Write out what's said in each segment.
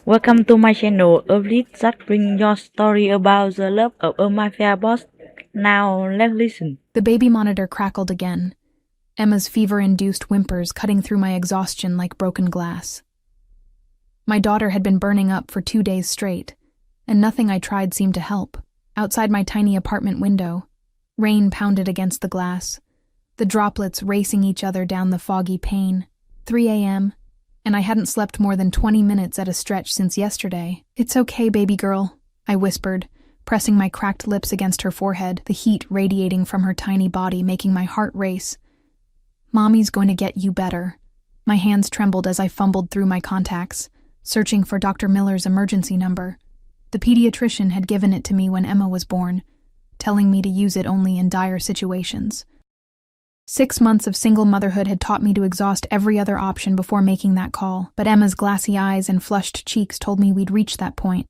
Welcome to my channel, a lead that brings your story about the love of a mafia boss. Now let's listen. The baby monitor crackled again, Emma's fever-induced whimpers cutting through my exhaustion like broken glass. My daughter had been burning up for 2 days straight, and nothing I tried seemed to help. Outside my tiny apartment window, rain pounded against the glass, the droplets racing each other down the foggy pane. 3 a.m., and I hadn't slept more than 20 minutes at a stretch since yesterday. "It's okay, baby girl," I whispered, pressing my cracked lips against her forehead, the heat radiating from her tiny body making my heart race. "Mommy's going to get you better." My hands trembled as I fumbled through my contacts, searching for Dr. Miller's emergency number. The pediatrician had given it to me when Emma was born, telling me to use it only in dire situations. 6 months of single motherhood had taught me to exhaust every other option before making that call, but Emma's glassy eyes and flushed cheeks told me we'd reached that point.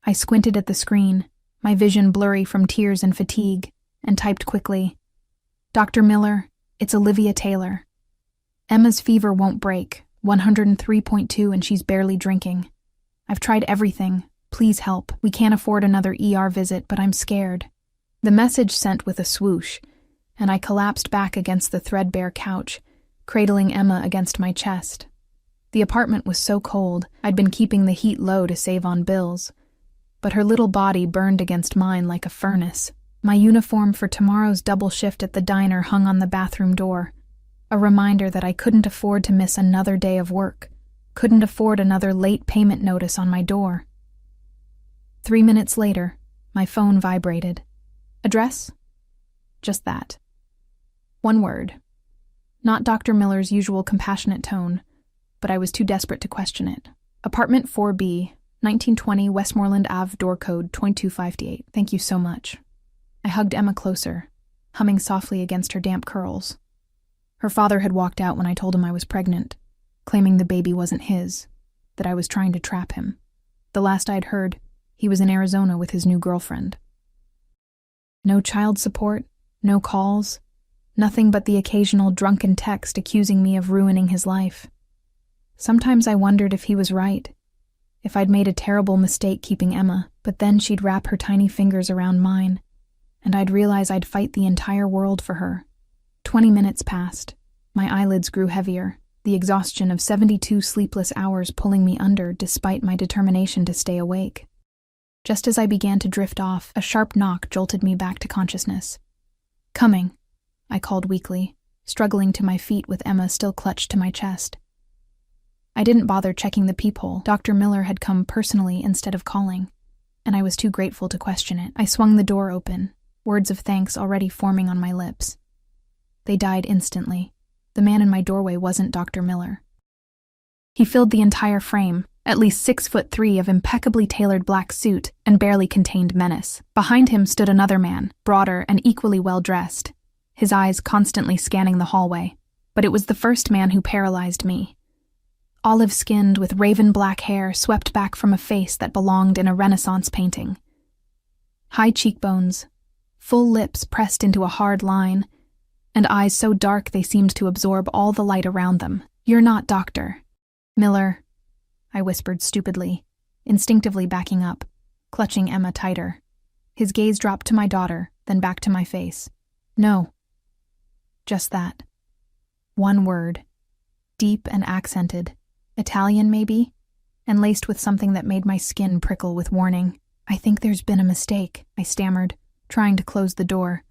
I squinted at the screen, my vision blurry from tears and fatigue, and typed quickly, "Dr. Miller, it's Olivia Taylor. Emma's fever won't break, 103.2, and she's barely drinking. I've tried everything. Please help. We can't afford another ER visit, but I'm scared." The message sent with a swoosh, and I collapsed back against the threadbare couch, cradling Emma against my chest. The apartment was so cold, I'd been keeping the heat low to save on bills, but her little body burned against mine like a furnace. My uniform for tomorrow's double shift at the diner hung on the bathroom door, a reminder that I couldn't afford to miss another day of work, couldn't afford another late payment notice on my door. 3 minutes later, my phone vibrated. Address? Just that. One word. Not Dr. Miller's usual compassionate tone, but I was too desperate to question it. Apartment 4B, 1920 Westmoreland Ave, door code 2258. Thank you so much. I hugged Emma closer, humming softly against her damp curls. Her father had walked out when I told him I was pregnant, claiming the baby wasn't his, that I was trying to trap him. The last I'd heard, he was in Arizona with his new girlfriend. No child support, no calls, nothing but the occasional drunken text accusing me of ruining his life. Sometimes I wondered if he was right, if I'd made a terrible mistake keeping Emma, but then she'd wrap her tiny fingers around mine, and I'd realize I'd fight the entire world for her. 20 minutes passed. My eyelids grew heavier, the exhaustion of 72 sleepless hours pulling me under despite my determination to stay awake. Just as I began to drift off, a sharp knock jolted me back to consciousness. "Coming," I called weakly, struggling to my feet with Emma still clutched to my chest. I didn't bother checking the peephole. Dr. Miller had come personally instead of calling, and I was too grateful to question it. I swung the door open, words of thanks already forming on my lips. They died instantly. The man in my doorway wasn't Dr. Miller. He filled the entire frame, at least 6'3" of impeccably tailored black suit and barely contained menace. Behind him stood another man, broader and equally well-dressed, his eyes constantly scanning the hallway. But it was the first man who paralyzed me. Olive-skinned with raven black hair swept back from a face that belonged in a Renaissance painting. High cheekbones, full lips pressed into a hard line, and eyes so dark they seemed to absorb all the light around them. "You're not Dr. Miller," I whispered stupidly, instinctively backing up, clutching Emma tighter. His gaze dropped to my daughter, then back to my face. "No." Just that. One word. Deep and accented. Italian, maybe? And laced with something that made my skin prickle with warning. "I think there's been a mistake," I stammered, trying to close the door.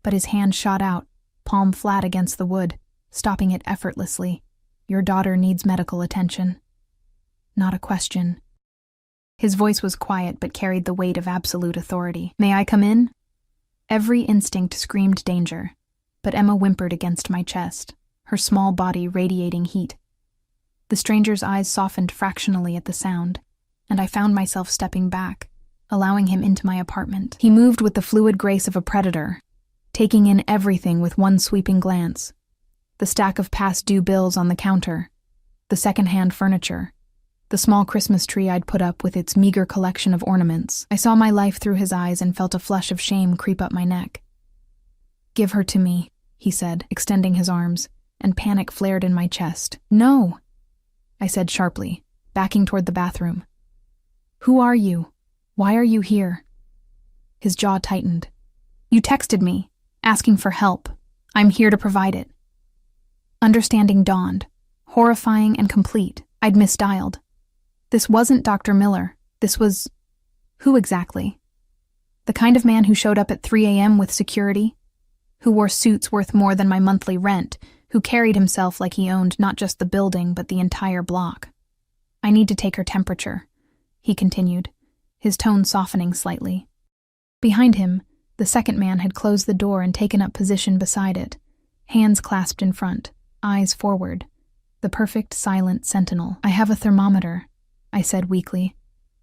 But his hand shot out, palm flat against the wood, stopping it effortlessly. "Your daughter needs medical attention." Not a question. His voice was quiet but carried the weight of absolute authority. "May I come in?" Every instinct screamed danger, but Emma whimpered against my chest, her small body radiating heat. The stranger's eyes softened fractionally at the sound, and I found myself stepping back, allowing him into my apartment. He moved with the fluid grace of a predator, taking in everything with one sweeping glance. The stack of past-due bills on the counter, the second-hand furniture, the small Christmas tree I'd put up with its meager collection of ornaments. I saw my life through his eyes and felt a flush of shame creep up my neck. "Give her to me," he said, extending his arms, and panic flared in my chest. "No," I said sharply, backing toward the bathroom. "Who are you? Why are you here?" His jaw tightened. "You texted me, asking for help. I'm here to provide it." Understanding dawned, horrifying and complete. I'd misdialed. This wasn't Dr. Miller. This was... who exactly? The kind of man who showed up at 3 a.m. with security? Who wore suits worth more than my monthly rent? Who carried himself like he owned not just the building but the entire block? "I need to take her temperature," he continued, his tone softening slightly. Behind him, the second man had closed the door and taken up position beside it, hands clasped in front, eyes forward, the perfect silent sentinel. "I have a thermometer," I said weakly,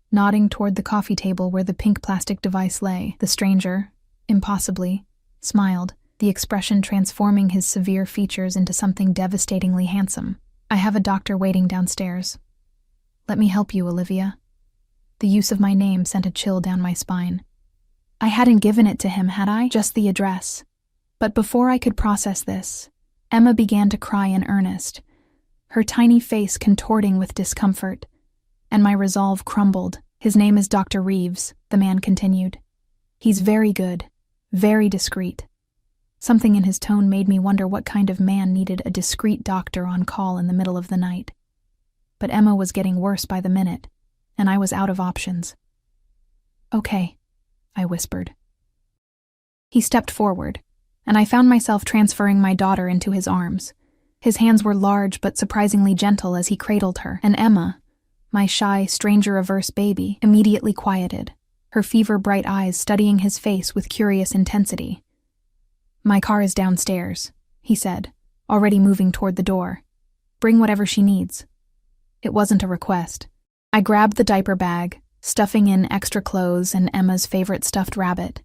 nodding toward the coffee table where the pink plastic device lay. The stranger, impossibly, smiled, the expression transforming his severe features into something devastatingly handsome. "I have a doctor waiting downstairs. Let me help you, Olivia." The use of my name sent a chill down my spine. I hadn't given it to him, had I? Just the address. But before I could process this, Emma began to cry in earnest, her tiny face contorting with discomfort, and my resolve crumbled. "His name is Dr. Reeves," the man continued. "He's very good, very discreet." Something in his tone made me wonder what kind of man needed a discreet doctor on call in the middle of the night. But Emma was getting worse by the minute, and I was out of options. "Okay," I whispered. He stepped forward, and I found myself transferring my daughter into his arms. His hands were large but surprisingly gentle as he cradled her, and Emma, my shy, stranger-averse baby, immediately quieted, her fever-bright eyes studying his face with curious intensity. "My car is downstairs," he said, already moving toward the door. "Bring whatever she needs." It wasn't a request. I grabbed the diaper bag, stuffing in extra clothes and Emma's favorite stuffed rabbit,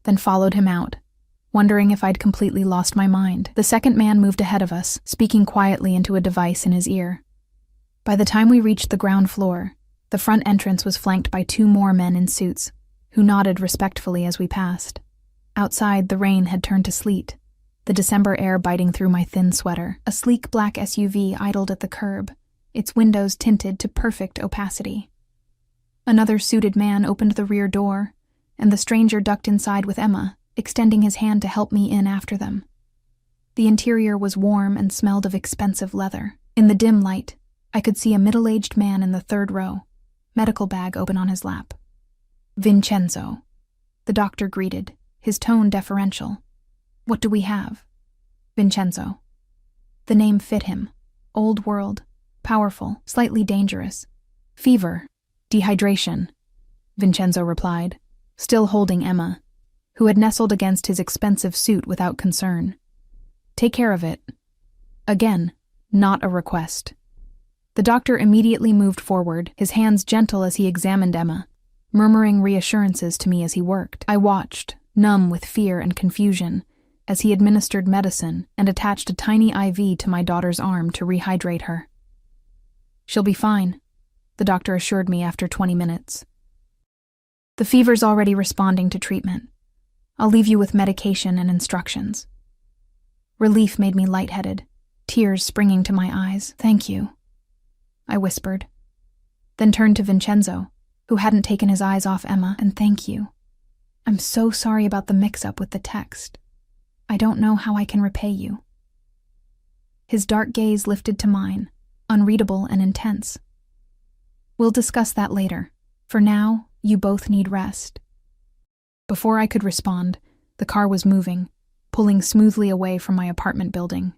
then followed him out, wondering if I'd completely lost my mind. The second man moved ahead of us, speaking quietly into a device in his ear. By the time we reached the ground floor, the front entrance was flanked by 2 more men in suits, who nodded respectfully as we passed. Outside, the rain had turned to sleet, the December air biting through my thin sweater. A sleek black SUV idled at the curb, its windows tinted to perfect opacity. Another suited man opened the rear door, and the stranger ducked inside with Emma, extending his hand to help me in after them. The interior was warm and smelled of expensive leather. In the dim light, I could see a middle-aged man in the 3rd row, medical bag open on his lap. "Vincenzo," the doctor greeted, his tone deferential. "What do we have?" "Vincenzo." The name fit him. Old world, powerful, slightly dangerous. "Fever, dehydration," Vincenzo replied, still holding Emma, who had nestled against his expensive suit without concern. "Take care of it." Again, not a request. The doctor immediately moved forward, his hands gentle as he examined Emma, murmuring reassurances to me as he worked. I watched, numb with fear and confusion, as he administered medicine and attached a tiny IV to my daughter's arm to rehydrate her. "She'll be fine," the doctor assured me after 20 minutes. "The fever's already responding to treatment. I'll leave you with medication and instructions." Relief made me lightheaded, tears springing to my eyes. "Thank you," I whispered, then turned to Vincenzo, who hadn't taken his eyes off Emma. "And thank you. I'm so sorry about the mix-up with the text. I don't know how I can repay you." His dark gaze lifted to mine, unreadable and intense. "We'll discuss that later. For now, you both need rest." Before I could respond, the car was moving, pulling smoothly away from my apartment building.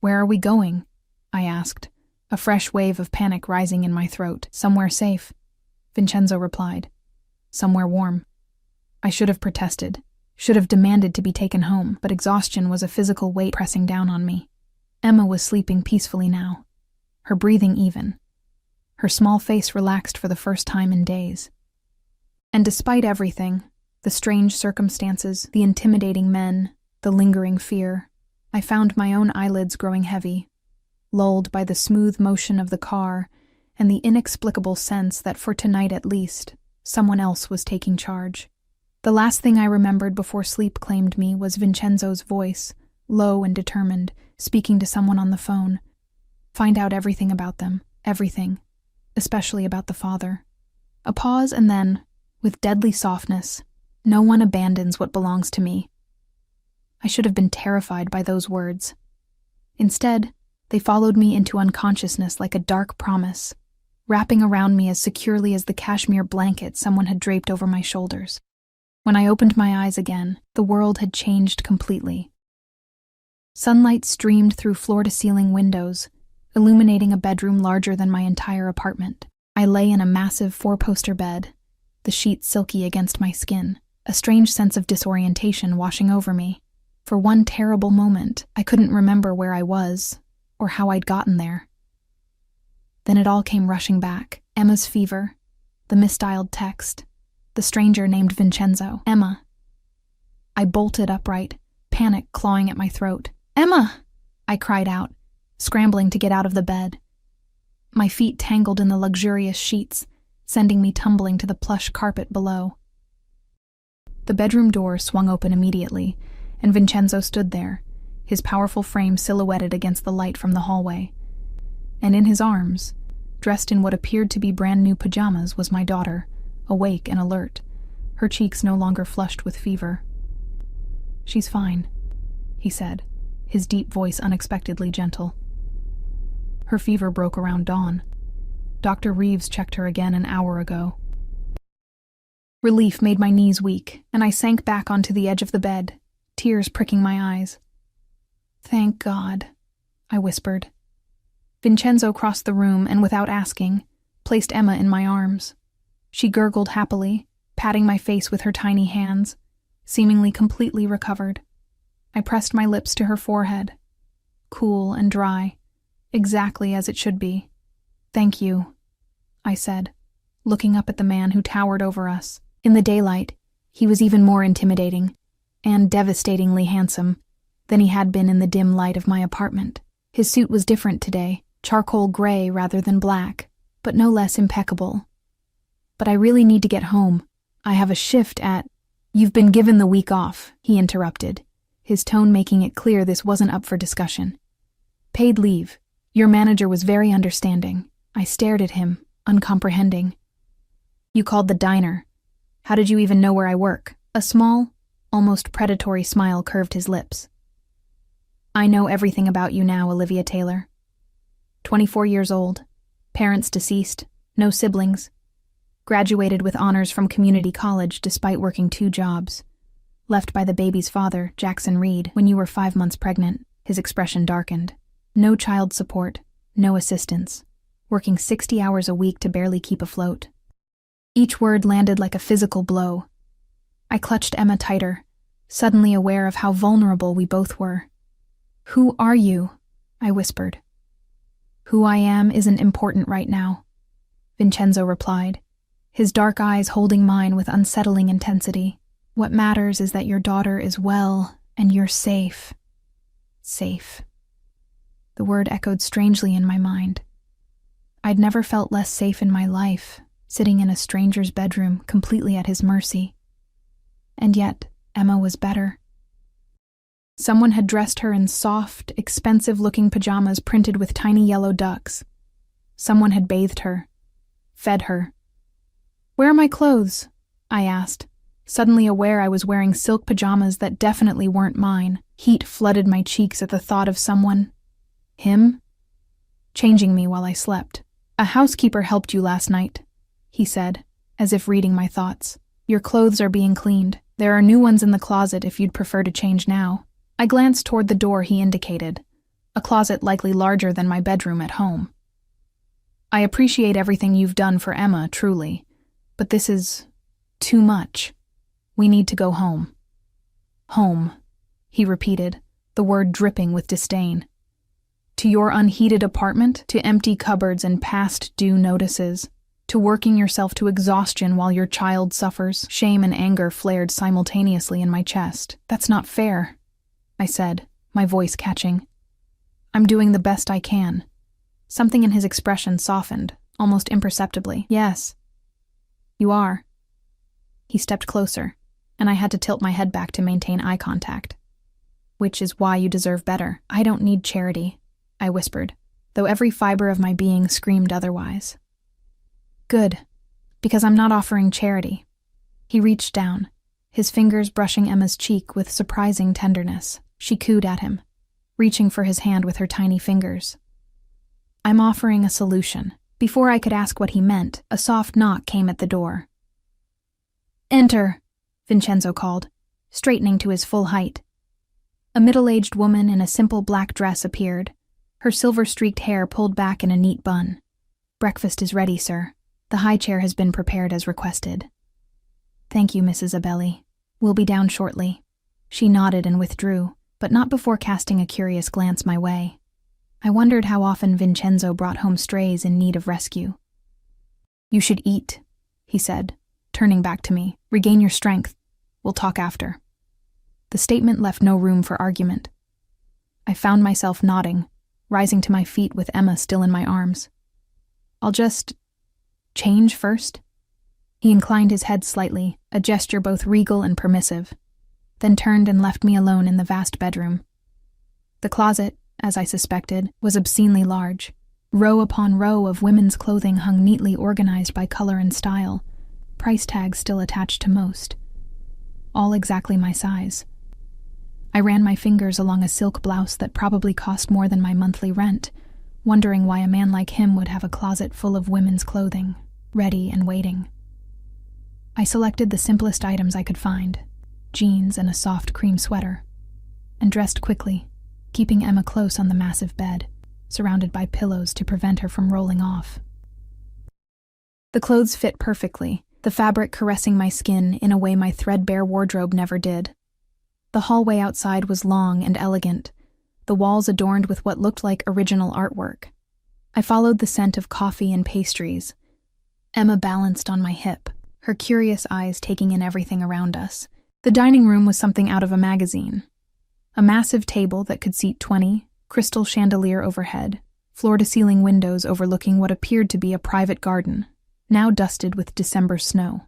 "Where are we going?" I asked, a fresh wave of panic rising in my throat. "Somewhere safe," Vincenzo replied. "Somewhere warm." I should have protested, should have demanded to be taken home, but exhaustion was a physical weight pressing down on me. Emma was sleeping peacefully now, her breathing even. Her small face relaxed for the first time in days. And despite everything, the strange circumstances, the intimidating men, the lingering fear, I found my own eyelids growing heavy, lulled by the smooth motion of the car and the inexplicable sense that for tonight at least, someone else was taking charge. The last thing I remembered before sleep claimed me was Vincenzo's voice, low and determined, speaking to someone on the phone. "Find out everything about them. Everything. especially about the father. A pause and then, with deadly softness, "No one abandons what belongs to me." I should have been terrified by those words. Instead, they followed me into unconsciousness like a dark promise, wrapping around me as securely as the cashmere blanket someone had draped over my shoulders. When I opened my eyes again, the world had changed completely. Sunlight streamed through floor-to-ceiling windows, illuminating a bedroom larger than my entire apartment. I lay in a massive four-poster bed, the sheets silky against my skin, a strange sense of disorientation washing over me. For one terrible moment, I couldn't remember where I was, or how I'd gotten there. Then it all came rushing back. Emma's fever, the misdialed text, the stranger named Vincenzo. Emma. I bolted upright, panic clawing at my throat. "Emma!" I cried out, scrambling to get out of the bed. My feet tangled in the luxurious sheets, sending me tumbling to the plush carpet below. The bedroom door swung open immediately, and Vincenzo stood there, his powerful frame silhouetted against the light from the hallway. And in his arms, dressed in what appeared to be brand-new pajamas, was my daughter, awake and alert, her cheeks no longer flushed with fever. "She's fine," he said, his deep voice unexpectedly gentle. "Her fever broke around dawn. Dr. Reeves checked her again an hour ago." Relief made my knees weak, and I sank back onto the edge of the bed, tears pricking my eyes. "Thank God," I whispered. Vincenzo crossed the room and, without asking, placed Emma in my arms. She gurgled happily, patting my face with her tiny hands, seemingly completely recovered. I pressed my lips to her forehead, cool and dry, exactly as it should be. "Thank you," I said, looking up at the man who towered over us. In the daylight, he was even more intimidating, and devastatingly handsome, than he had been in the dim light of my apartment. His suit was different today, charcoal gray rather than black, but no less impeccable. "But I really need to get home. I have a shift at—" "You've been given the week off," he interrupted, his tone making it clear this wasn't up for discussion. "Paid leave. Your manager was very understanding." I stared at him, uncomprehending. "You called the diner. How did you even know where I work?" A small, almost predatory smile curved his lips. "I know everything about you now, Olivia Taylor. 24 years old, parents deceased, no siblings, graduated with honors from community college despite working 2 jobs, left by the baby's father, Jackson Reed, when you were 5 months pregnant." His expression darkened. "No child support, no assistance, working 60 hours a week to barely keep afloat." Each word landed like a physical blow. I clutched Emma tighter, suddenly aware of how vulnerable we both were. "Who are you?" I whispered. "Who I am isn't important right now," Vincenzo replied, his dark eyes holding mine with unsettling intensity. "What matters is that your daughter is well and you're safe." Safe. The word echoed strangely in my mind. I'd never felt less safe in my life, sitting in a stranger's bedroom completely at his mercy. And yet, Emma was better. Someone had dressed her in soft, expensive-looking pajamas printed with tiny yellow ducks. Someone had bathed her, fed her. "Where are my clothes?" I asked, suddenly aware I was wearing silk pajamas that definitely weren't mine. Heat flooded my cheeks at the thought of someone, him, changing me while I slept. "A housekeeper helped you last night," he said, as if reading my thoughts. "Your clothes are being cleaned. There are new ones in the closet if you'd prefer to change now." I glanced toward the door he indicated, a closet likely larger than my bedroom at home. "I appreciate everything you've done for Emma, truly, but this is too much. We need to go home." "Home," he repeated, the word dripping with disdain. "To your unheated apartment, to empty cupboards and past due notices, to working yourself to exhaustion while your child suffers." Shame and anger flared simultaneously in my chest. "That's not fair," I said, my voice catching. "I'm doing the best I can." Something in his expression softened, almost imperceptibly. "Yes, you are." He stepped closer, and I had to tilt my head back to maintain eye contact. "Which is why you deserve better." "I don't need charity," I whispered, though every fiber of my being screamed otherwise. Good, because I'm not offering charity. He reached down, his fingers brushing Emma's cheek with surprising tenderness. She cooed at him, reaching for his hand with her tiny fingers. I'm offering a solution. Before I could ask what he meant, a soft knock came at the door. Enter, Vincenzo called, straightening to his full height. A middle-aged woman in a simple black dress appeared, her silver-streaked hair pulled back in a neat bun. Breakfast is ready, sir. The high chair has been prepared as requested. Thank you, Mrs. Abelli. We'll be down shortly. She nodded and withdrew, but not before casting a curious glance my way. I wondered how often Vincenzo brought home strays in need of rescue. You should eat, he said, turning back to me. Regain your strength. We'll talk after. The statement left no room for argument. I found myself nodding, rising to my feet with Emma still in my arms. I'll just change first? He inclined his head slightly, a gesture both regal and permissive, then turned and left me alone in the vast bedroom. The closet, as I suspected, was obscenely large. Row upon row of women's clothing hung neatly organized by color and style, price tags still attached to most. All exactly my size. I ran my fingers along a silk blouse that probably cost more than my monthly rent, wondering why a man like him would have a closet full of women's clothing, ready and waiting. I selected the simplest items I could find, jeans and a soft cream sweater, and dressed quickly, keeping Emma close on the massive bed, surrounded by pillows to prevent her from rolling off. The clothes fit perfectly, the fabric caressing my skin in a way my threadbare wardrobe never did. The hallway outside was long and elegant, the walls adorned with what looked like original artwork. I followed the scent of coffee and pastries. Emma balanced on my hip, her curious eyes taking in everything around us. The dining room was something out of a magazine. A massive table that could seat 20, crystal chandelier overhead, floor-to-ceiling windows overlooking what appeared to be a private garden, now dusted with December snow.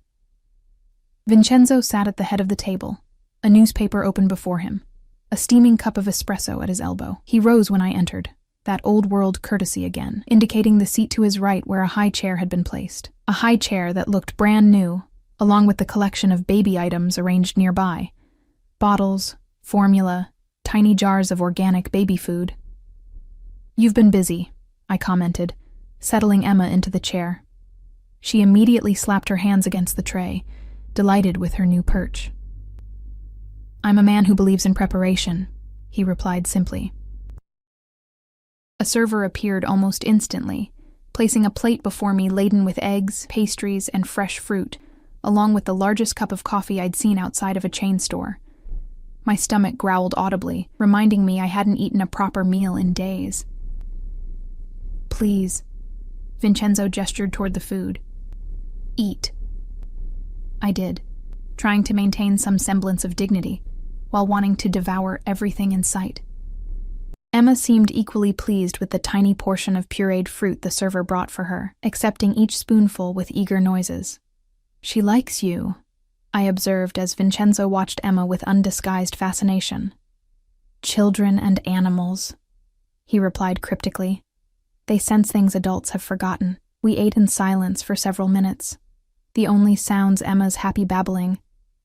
Vincenzo sat at the head of the table, a newspaper open before him, a steaming cup of espresso at his elbow. He rose when I entered, that old-world courtesy again, indicating the seat to his right where a high chair had been placed. A high chair that looked brand new, along with the collection of baby items arranged nearby. Bottles, formula, tiny jars of organic baby food. You've been busy, I commented, settling Emma into the chair. She immediately slapped her hands against the tray, delighted with her new perch. I'm a man who believes in preparation, he replied simply. A server appeared almost instantly, placing a plate before me laden with eggs, pastries, and fresh fruit, along with the largest cup of coffee I'd seen outside of a chain store. My stomach growled audibly, reminding me I hadn't eaten a proper meal in days. Please, Vincenzo gestured toward the food. Eat. I did, trying to maintain some semblance of dignity, while wanting to devour everything in sight. Emma seemed equally pleased with the tiny portion of pureed fruit the server brought for her, accepting each spoonful with eager noises. She likes you, I observed as Vincenzo watched Emma with undisguised fascination. Children and animals, he replied cryptically. They sense things adults have forgotten. We ate in silence for several minutes, the only sounds Emma's happy babbling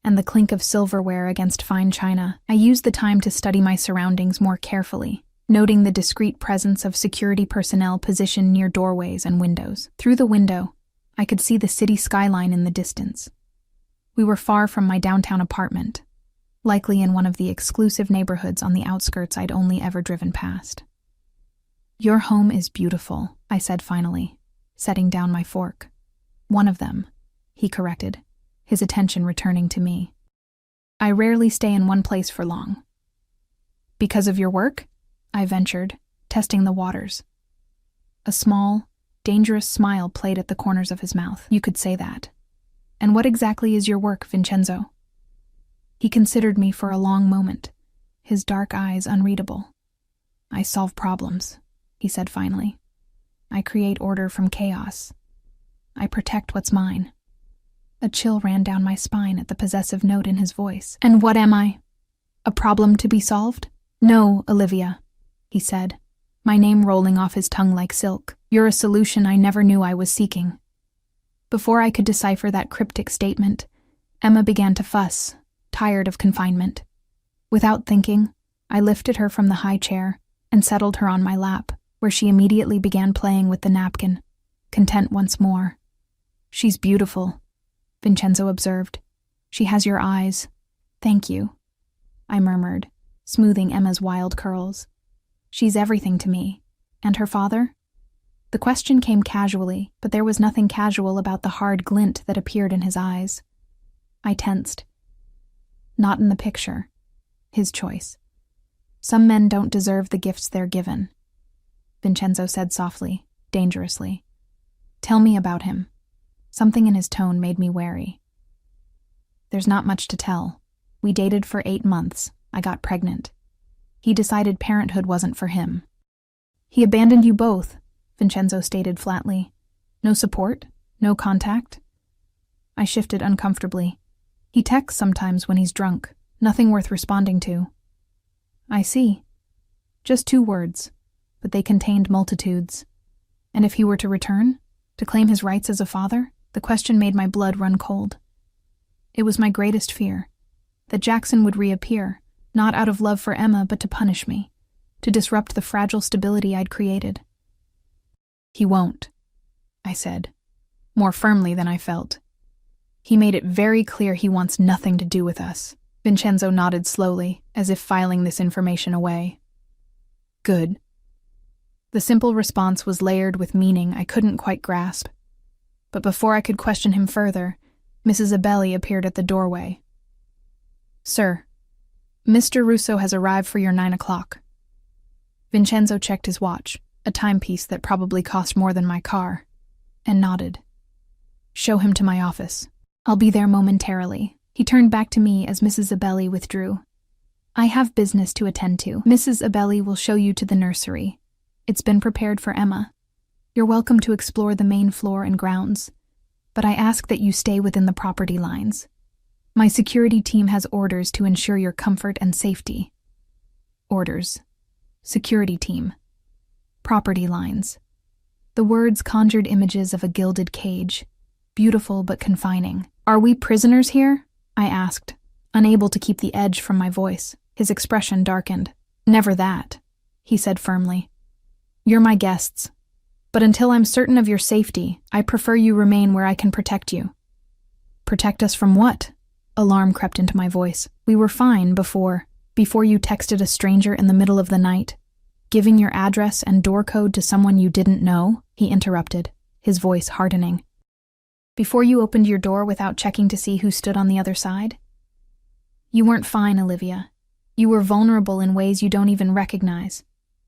and the clink of silverware against fine china. I used the time to study my surroundings more carefully, noting the discreet presence of security personnel positioned near doorways and windows. Through the window, I could see the city skyline in the distance. We were far from my downtown apartment, likely in one of the exclusive neighborhoods on the outskirts I'd only ever driven past. Your home is beautiful, I said finally, setting down my fork. One of them, he corrected, his attention returning to me. I rarely stay in one place for long. Because of your work? I ventured, testing the waters. A small, dangerous smile played at the corners of his mouth. You could say that. And what exactly is your work, Vincenzo? He considered me for a long moment, his dark eyes unreadable. I solve problems, he said finally. I create order from chaos. I protect what's mine. A chill ran down my spine at the possessive note in his voice. And what am I? A problem to be solved? No, Olivia, he said, my name rolling off his tongue like silk. You're a solution I never knew I was seeking. Before I could decipher that cryptic statement, Emma began to fuss, tired of confinement. Without thinking, I lifted her from the high chair and settled her on my lap, where she immediately began playing with the napkin, content once more. "She's beautiful," Vincenzo observed. "She has your eyes." "Thank you," I murmured, smoothing Emma's wild curls. "She's everything to me. And her father?" The question came casually, but there was nothing casual about the hard glint that appeared in his eyes. I tensed. "Not in the picture. His choice. Some men don't deserve the gifts they're given," Vincenzo said softly, dangerously. "Tell me about him." Something in his tone made me wary. "There's not much to tell. We dated for 8 months. I got pregnant. He decided parenthood wasn't for him." "He abandoned you both," Vincenzo stated flatly. "No support? No contact?" I shifted uncomfortably. "He texts sometimes when he's drunk. Nothing worth responding to." "I see. Just 2 words, but they contained multitudes. And if he were to return? To claim his rights as a father?" The question made my blood run cold. It was my greatest fear, that Jackson would reappear, not out of love for Emma, but to punish me, to disrupt the fragile stability I'd created. "He won't," I said, more firmly than I felt. "He made it very clear he wants nothing to do with us." Vincenzo nodded slowly, as if filing this information away. "Good." The simple response was layered with meaning I couldn't quite grasp. But before I could question him further, Mrs. Abelli appeared at the doorway. "Sir, Mr. Russo has arrived for your 9 o'clock. Vincenzo checked his watch, a timepiece that probably cost more than my car, and nodded. "Show him to my office. I'll be there momentarily." He turned back to me as Mrs. Abelli withdrew. "I have business to attend to. Mrs. Abelli will show you to the nursery. It's been prepared for Emma. You're welcome to explore the main floor and grounds, but I ask that you stay within the property lines. My security team has orders to ensure your comfort and safety." Orders. Security team. Property lines. The words conjured images of a gilded cage, beautiful but confining. "Are we prisoners here?" I asked, unable to keep the edge from my voice. His expression darkened. "Never that," he said firmly. "You're my guests. But until I'm certain of your safety, I prefer you remain where I can protect you." "Protect us from what?" Alarm crept into my voice. "We were fine before you texted a stranger in the middle of the night. Giving your address and door code to someone you didn't know," he interrupted, his voice hardening. "Before you opened your door without checking to see who stood on the other side? You weren't fine, Olivia. You were vulnerable in ways you don't even recognize."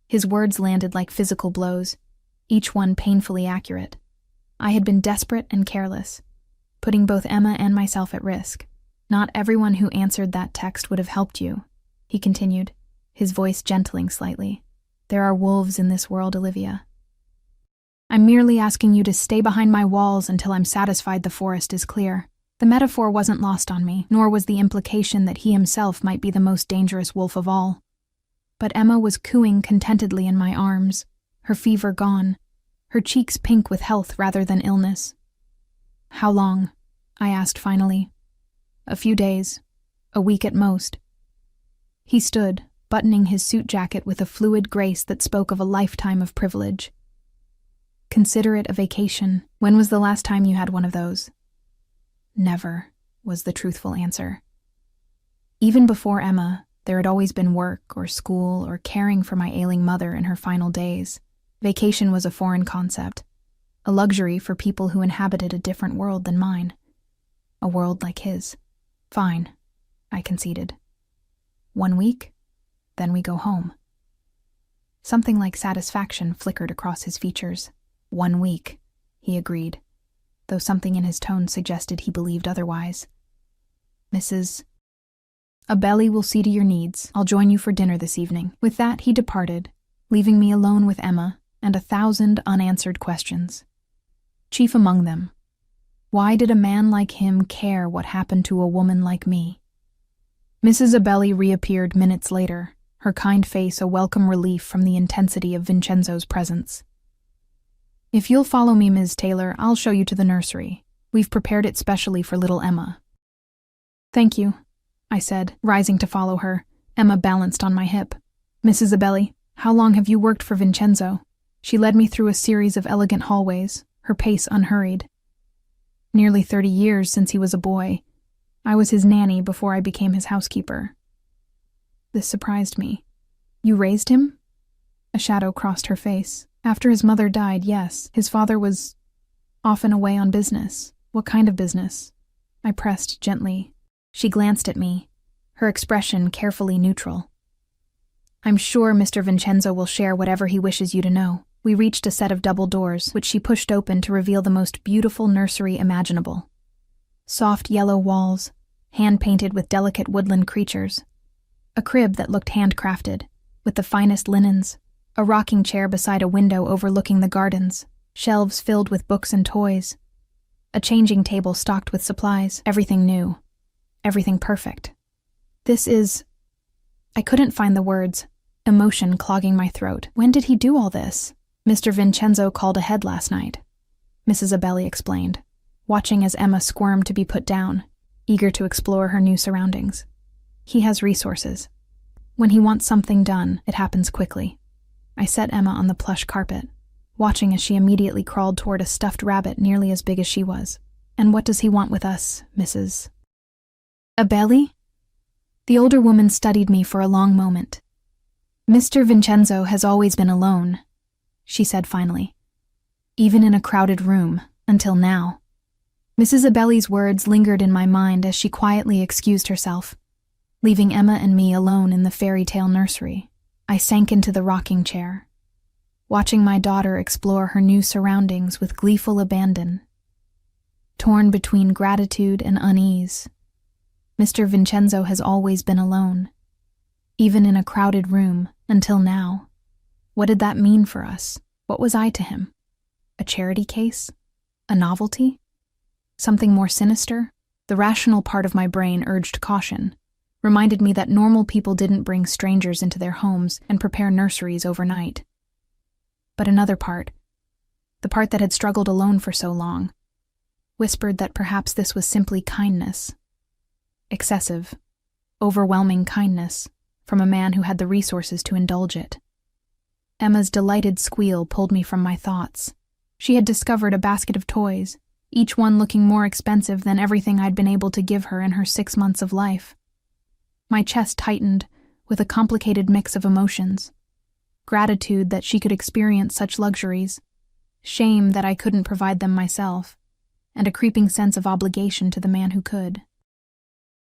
His words landed like physical blows, each one painfully accurate. I had been desperate and careless, putting both Emma and myself at risk. "Not everyone who answered that text would have helped you," he continued, his voice gentling slightly. "There are wolves in this world, Olivia. I'm merely asking you to stay behind my walls until I'm satisfied the forest is clear." The metaphor wasn't lost on me, nor was the implication that he himself might be the most dangerous wolf of all. But Emma was cooing contentedly in my arms, her fever gone, her cheeks pink with health rather than illness. "How long?" I asked finally. "A few days. A week at most." He stood, buttoning his suit jacket with a fluid grace that spoke of a lifetime of privilege. "Consider it a vacation. When was the last time you had one of those?" "Never," was the truthful answer. Even before Emma, there had always been work or school or caring for my ailing mother in her final days. Vacation was a foreign concept, a luxury for people who inhabited a different world than mine. A world like his. "Fine," I conceded. "1 week? Then we go home." Something like satisfaction flickered across his features. 1 week, he agreed, though something in his tone suggested he believed otherwise. "Mrs. Abelli will see to your needs. I'll join you for dinner this evening." With that, he departed, leaving me alone with Emma and 1,000 unanswered questions. Chief among them, why did a man like him care what happened to a woman like me? Mrs. Abelli reappeared minutes later, her kind face a welcome relief from the intensity of Vincenzo's presence. "If you'll follow me, Ms. Taylor, I'll show you to the nursery," We've prepared it specially for little Emma." "Thank you," I said, rising to follow her, Emma balanced on my hip. "Mrs. Abelli, how long have you worked for Vincenzo?" She led me through a series of elegant hallways, her pace unhurried. "Nearly 30 years since he was a boy. I was his nanny before I became his housekeeper." This surprised me. "You raised him?" A shadow crossed her face. "After his mother died, yes. His father was often away on business." "What kind of business?" I pressed gently. She glanced at me, her expression carefully neutral. "I'm sure Mr. Vincenzo will share whatever he wishes you to know." We reached a set of double doors, which she pushed open to reveal the most beautiful nursery imaginable. Soft yellow walls, hand-painted with delicate woodland creatures. A crib that looked handcrafted, with the finest linens. A rocking chair beside a window overlooking the gardens. Shelves filled with books and toys. A changing table stocked with supplies. Everything new. Everything perfect. This is... I couldn't find the words, emotion clogging my throat. "When did he do all this?" "Mr. Vincenzo called ahead last night," Mrs. Abelli explained, watching as Emma squirmed to be put down, eager to explore her new surroundings. "He has resources. When he wants something done, it happens quickly." I set Emma on the plush carpet, watching as she immediately crawled toward a stuffed rabbit nearly as big as she was. "And what does he want with us, Mrs. Abelli?" The older woman studied me for a long moment. "Mr. Vincenzo has always been alone," she said finally. "Even in a crowded room, until now." Mrs. Abelli's words lingered in my mind as she quietly excused herself, leaving Emma and me alone in the fairy tale nursery. I sank into the rocking chair, watching my daughter explore her new surroundings with gleeful abandon. Torn between gratitude and unease, Mr. Vincenzo has always been alone, even in a crowded room, until now. What did that mean for us? What was I to him? A charity case? A novelty? Something more sinister? The rational part of my brain urged caution, reminded me that normal people didn't bring strangers into their homes and prepare nurseries overnight. But another part, the part that had struggled alone for so long, whispered that perhaps this was simply kindness. Excessive, overwhelming kindness from a man who had the resources to indulge it. Emma's delighted squeal pulled me from my thoughts. She had discovered a basket of toys, each one looking more expensive than everything I'd been able to give her in her 6 months of life. My chest tightened with a complicated mix of emotions. Gratitude that she could experience such luxuries, shame that I couldn't provide them myself, and a creeping sense of obligation to the man who could.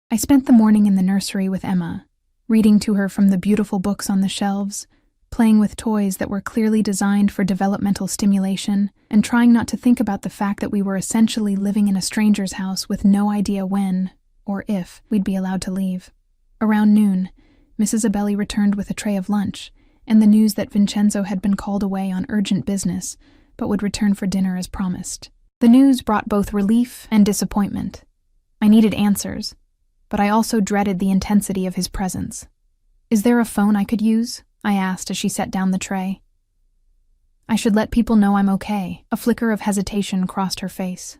I spent the morning in the nursery with Emma, reading to her from the beautiful books on the shelves, playing with toys that were clearly designed for developmental stimulation, and trying not to think about the fact that we were essentially living in a stranger's house with no idea when, or if, we'd be allowed to leave. Around noon, Mrs. Abelli returned with a tray of lunch, and the news that Vincenzo had been called away on urgent business, but would return for dinner as promised. The news brought both relief and disappointment. I needed answers, but I also dreaded the intensity of his presence. "Is there a phone I could use?" I asked as she set down the tray. "I should let people know I'm okay." A flicker of hesitation crossed her face.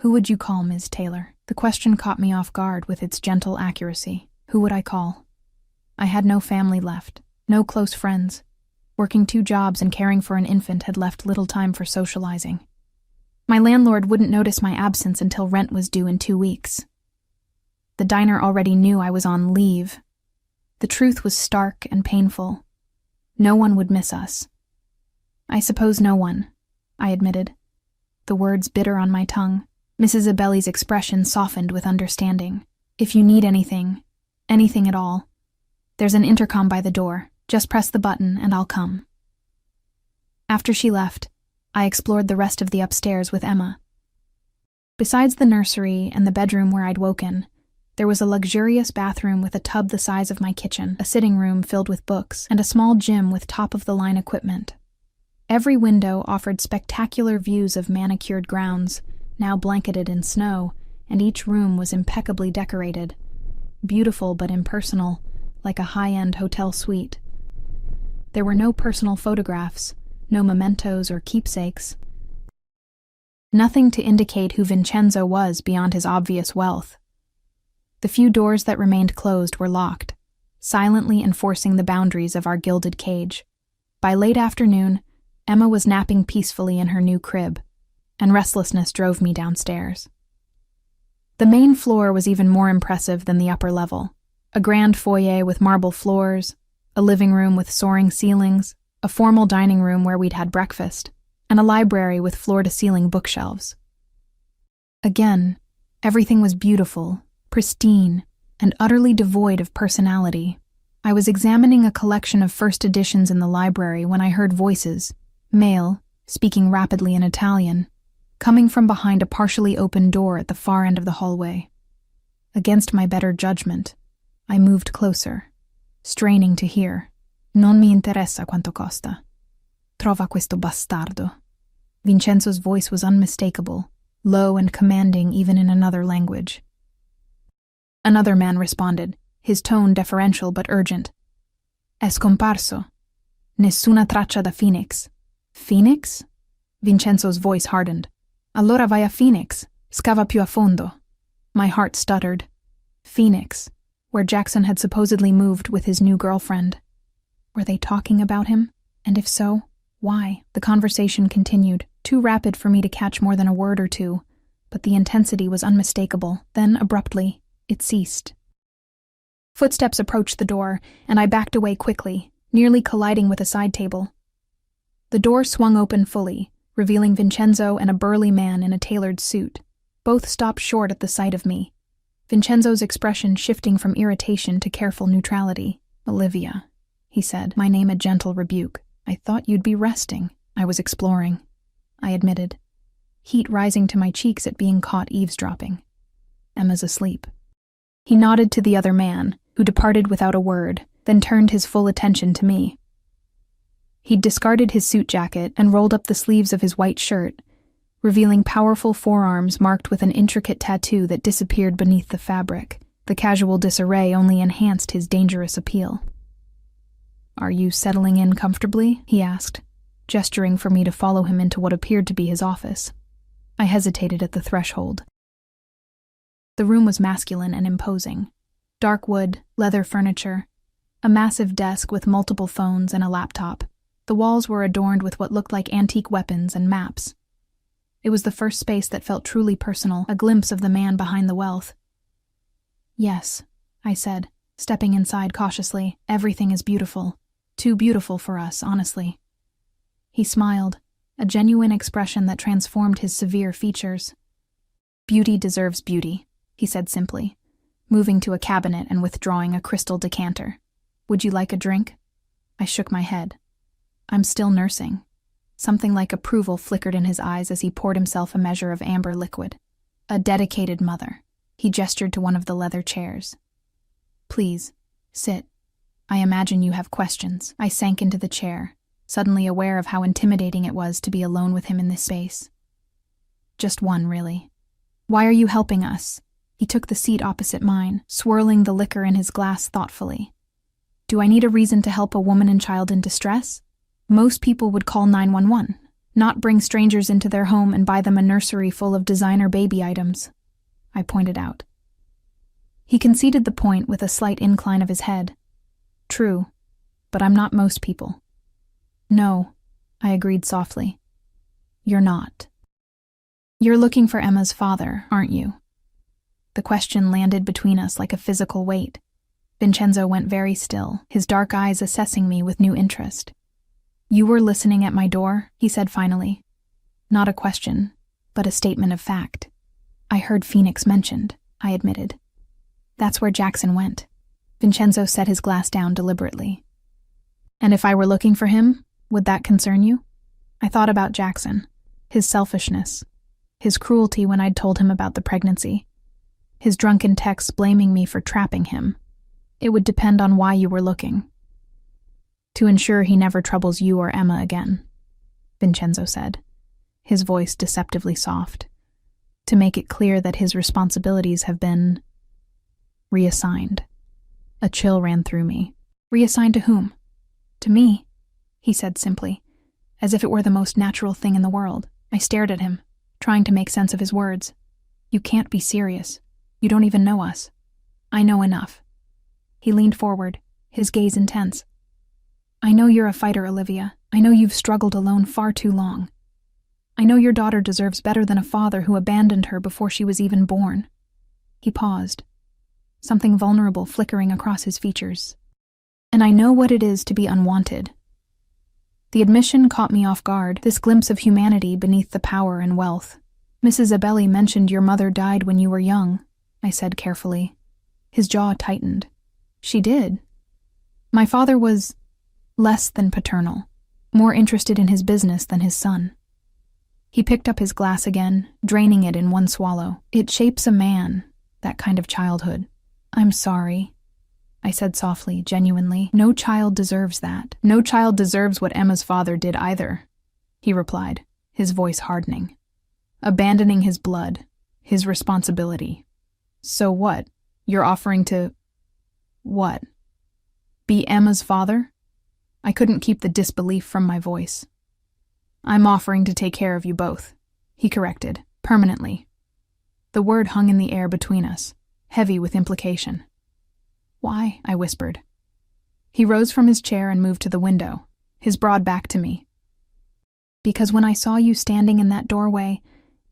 "Who would you call, Ms. Taylor?" The question caught me off guard with its gentle accuracy. Who would I call? I had no family left, no close friends. Working 2 jobs and caring for an infant had left little time for socializing. My landlord wouldn't notice my absence until rent was due in 2 weeks. The diner already knew I was on leave. The truth was stark and painful. No one would miss us. "I suppose no one," I admitted, the words bitter on my tongue. Mrs. Abelli's expression softened with understanding. "If you need anything at all, there's an intercom by the door. Just press the button and I'll come." After she left, I explored the rest of the upstairs with Emma. Besides the nursery and the bedroom where I'd woken, there was a luxurious bathroom with a tub the size of my kitchen, a sitting room filled with books, and a small gym with top-of-the-line equipment. Every window offered spectacular views of manicured grounds, now blanketed in snow, and each room was impeccably decorated. Beautiful but impersonal, like a high-end hotel suite. There were no personal photographs, no mementos or keepsakes. nothing to indicate who Vincenzo was beyond his obvious wealth. The few doors that remained closed were locked, silently enforcing the boundaries of our gilded cage. By late afternoon, Emma was napping peacefully in her new crib, and restlessness drove me downstairs. The main floor was even more impressive than the upper level. A grand foyer with marble floors, a living room with soaring ceilings, a formal dining room where we'd had breakfast, and a library with floor-to-ceiling bookshelves. Again, everything was beautiful, pristine, and utterly devoid of personality. I was examining a collection of first editions in the library when I heard voices, male, speaking rapidly in Italian, coming from behind a partially open door at the far end of the hallway. Against my better judgment, I moved closer, straining to hear. Non mi interessa quanto costa. Trova questo bastardo. Vincenzo's voice was unmistakable, low and commanding even in another language. Another man responded, his tone deferential but urgent. È scomparso. Nessuna traccia da Phoenix. Phoenix? Vincenzo's voice hardened. Allora vai a Phoenix. Scava più a fondo. My heart stuttered. Phoenix, where Jackson had supposedly moved with his new girlfriend. Were they talking about him? And if so, why? The conversation continued, too rapid for me to catch more than a word or two, but the intensity was unmistakable. Then, abruptly, it ceased. Footsteps approached the door, and I backed away quickly, nearly colliding with a side table. The door swung open fully, revealing Vincenzo and a burly man in a tailored suit. Both stopped short at the sight of me, Vincenzo's expression shifting from irritation to careful neutrality. Olivia, he said, my name a gentle rebuke. I thought you'd be resting. I was exploring, I admitted, heat rising to my cheeks at being caught eavesdropping. Emma's asleep. He nodded to the other man, who departed without a word, then turned his full attention to me. He'd discarded his suit jacket and rolled up the sleeves of his white shirt, revealing powerful forearms marked with an intricate tattoo that disappeared beneath the fabric. The casual disarray only enhanced his dangerous appeal. Are you settling in comfortably? He asked, gesturing for me to follow him into what appeared to be his office. I hesitated at the threshold. The room was masculine and imposing. Dark wood, leather furniture, a massive desk with multiple phones and a laptop. The walls were adorned with what looked like antique weapons and maps. It was the first space that felt truly personal, a glimpse of the man behind the wealth. Yes, I said, stepping inside cautiously. Everything is beautiful. Too beautiful for us, honestly. He smiled, a genuine expression that transformed his severe features. Beauty deserves beauty, he said simply, moving to a cabinet and withdrawing a crystal decanter. Would you like a drink? I shook my head. I'm still nursing. Something like approval flickered in his eyes as he poured himself a measure of amber liquid. A dedicated mother. He gestured to one of the leather chairs. Please, sit. I imagine you have questions. I sank into the chair, suddenly aware of how intimidating it was to be alone with him in this space. Just one, really. Why are you helping us? He took the seat opposite mine, swirling the liquor in his glass thoughtfully. Do I need a reason to help a woman and child in distress? Most people would call 911, not bring strangers into their home and buy them a nursery full of designer baby items, I pointed out. He conceded the point with a slight incline of his head. True, but I'm not most people. No, I agreed softly. You're not. You're looking for Emma's father, aren't you? The question landed between us like a physical weight. Vincenzo went very still, his dark eyes assessing me with new interest. You were listening at my door, he said finally. Not a question, but a statement of fact. I heard Phoenix mentioned, I admitted. That's where Jackson went. Vincenzo set his glass down deliberately. And if I were looking for him, would that concern you? I thought about Jackson, his selfishness, his cruelty when I'd told him about the pregnancy, his drunken texts blaming me for trapping him. It would depend on why you were looking. To ensure he never troubles you or Emma again, Vincenzo said, his voice deceptively soft. To make it clear that his responsibilities have been reassigned. A chill ran through me. Reassigned to whom? To me, he said simply, as if it were the most natural thing in the world. I stared at him, trying to make sense of his words. You can't be serious. You don't even know us. I know enough. He leaned forward, his gaze intense. I know you're a fighter, Olivia. I know you've struggled alone far too long. I know your daughter deserves better than a father who abandoned her before she was even born. He paused, something vulnerable flickering across his features. And I know what it is to be unwanted. The admission caught me off guard, this glimpse of humanity beneath the power and wealth. Mrs. Abelli mentioned your mother died when you were young, I said carefully. His jaw tightened. She did. My father was less than paternal, more interested in his business than his son. He picked up his glass again, draining it in one swallow. It shapes a man, that kind of childhood. I'm sorry, I said softly, genuinely. No child deserves that. No child deserves what Emma's father did either, he replied, his voice hardening. Abandoning his blood, his responsibility. So what? You're offering to… what? Be Emma's father? I couldn't keep the disbelief from my voice. I'm offering to take care of you both, he corrected, permanently. The word hung in the air between us, heavy with implication. Why? I whispered. He rose from his chair and moved to the window, his broad back to me. Because when I saw you standing in that doorway,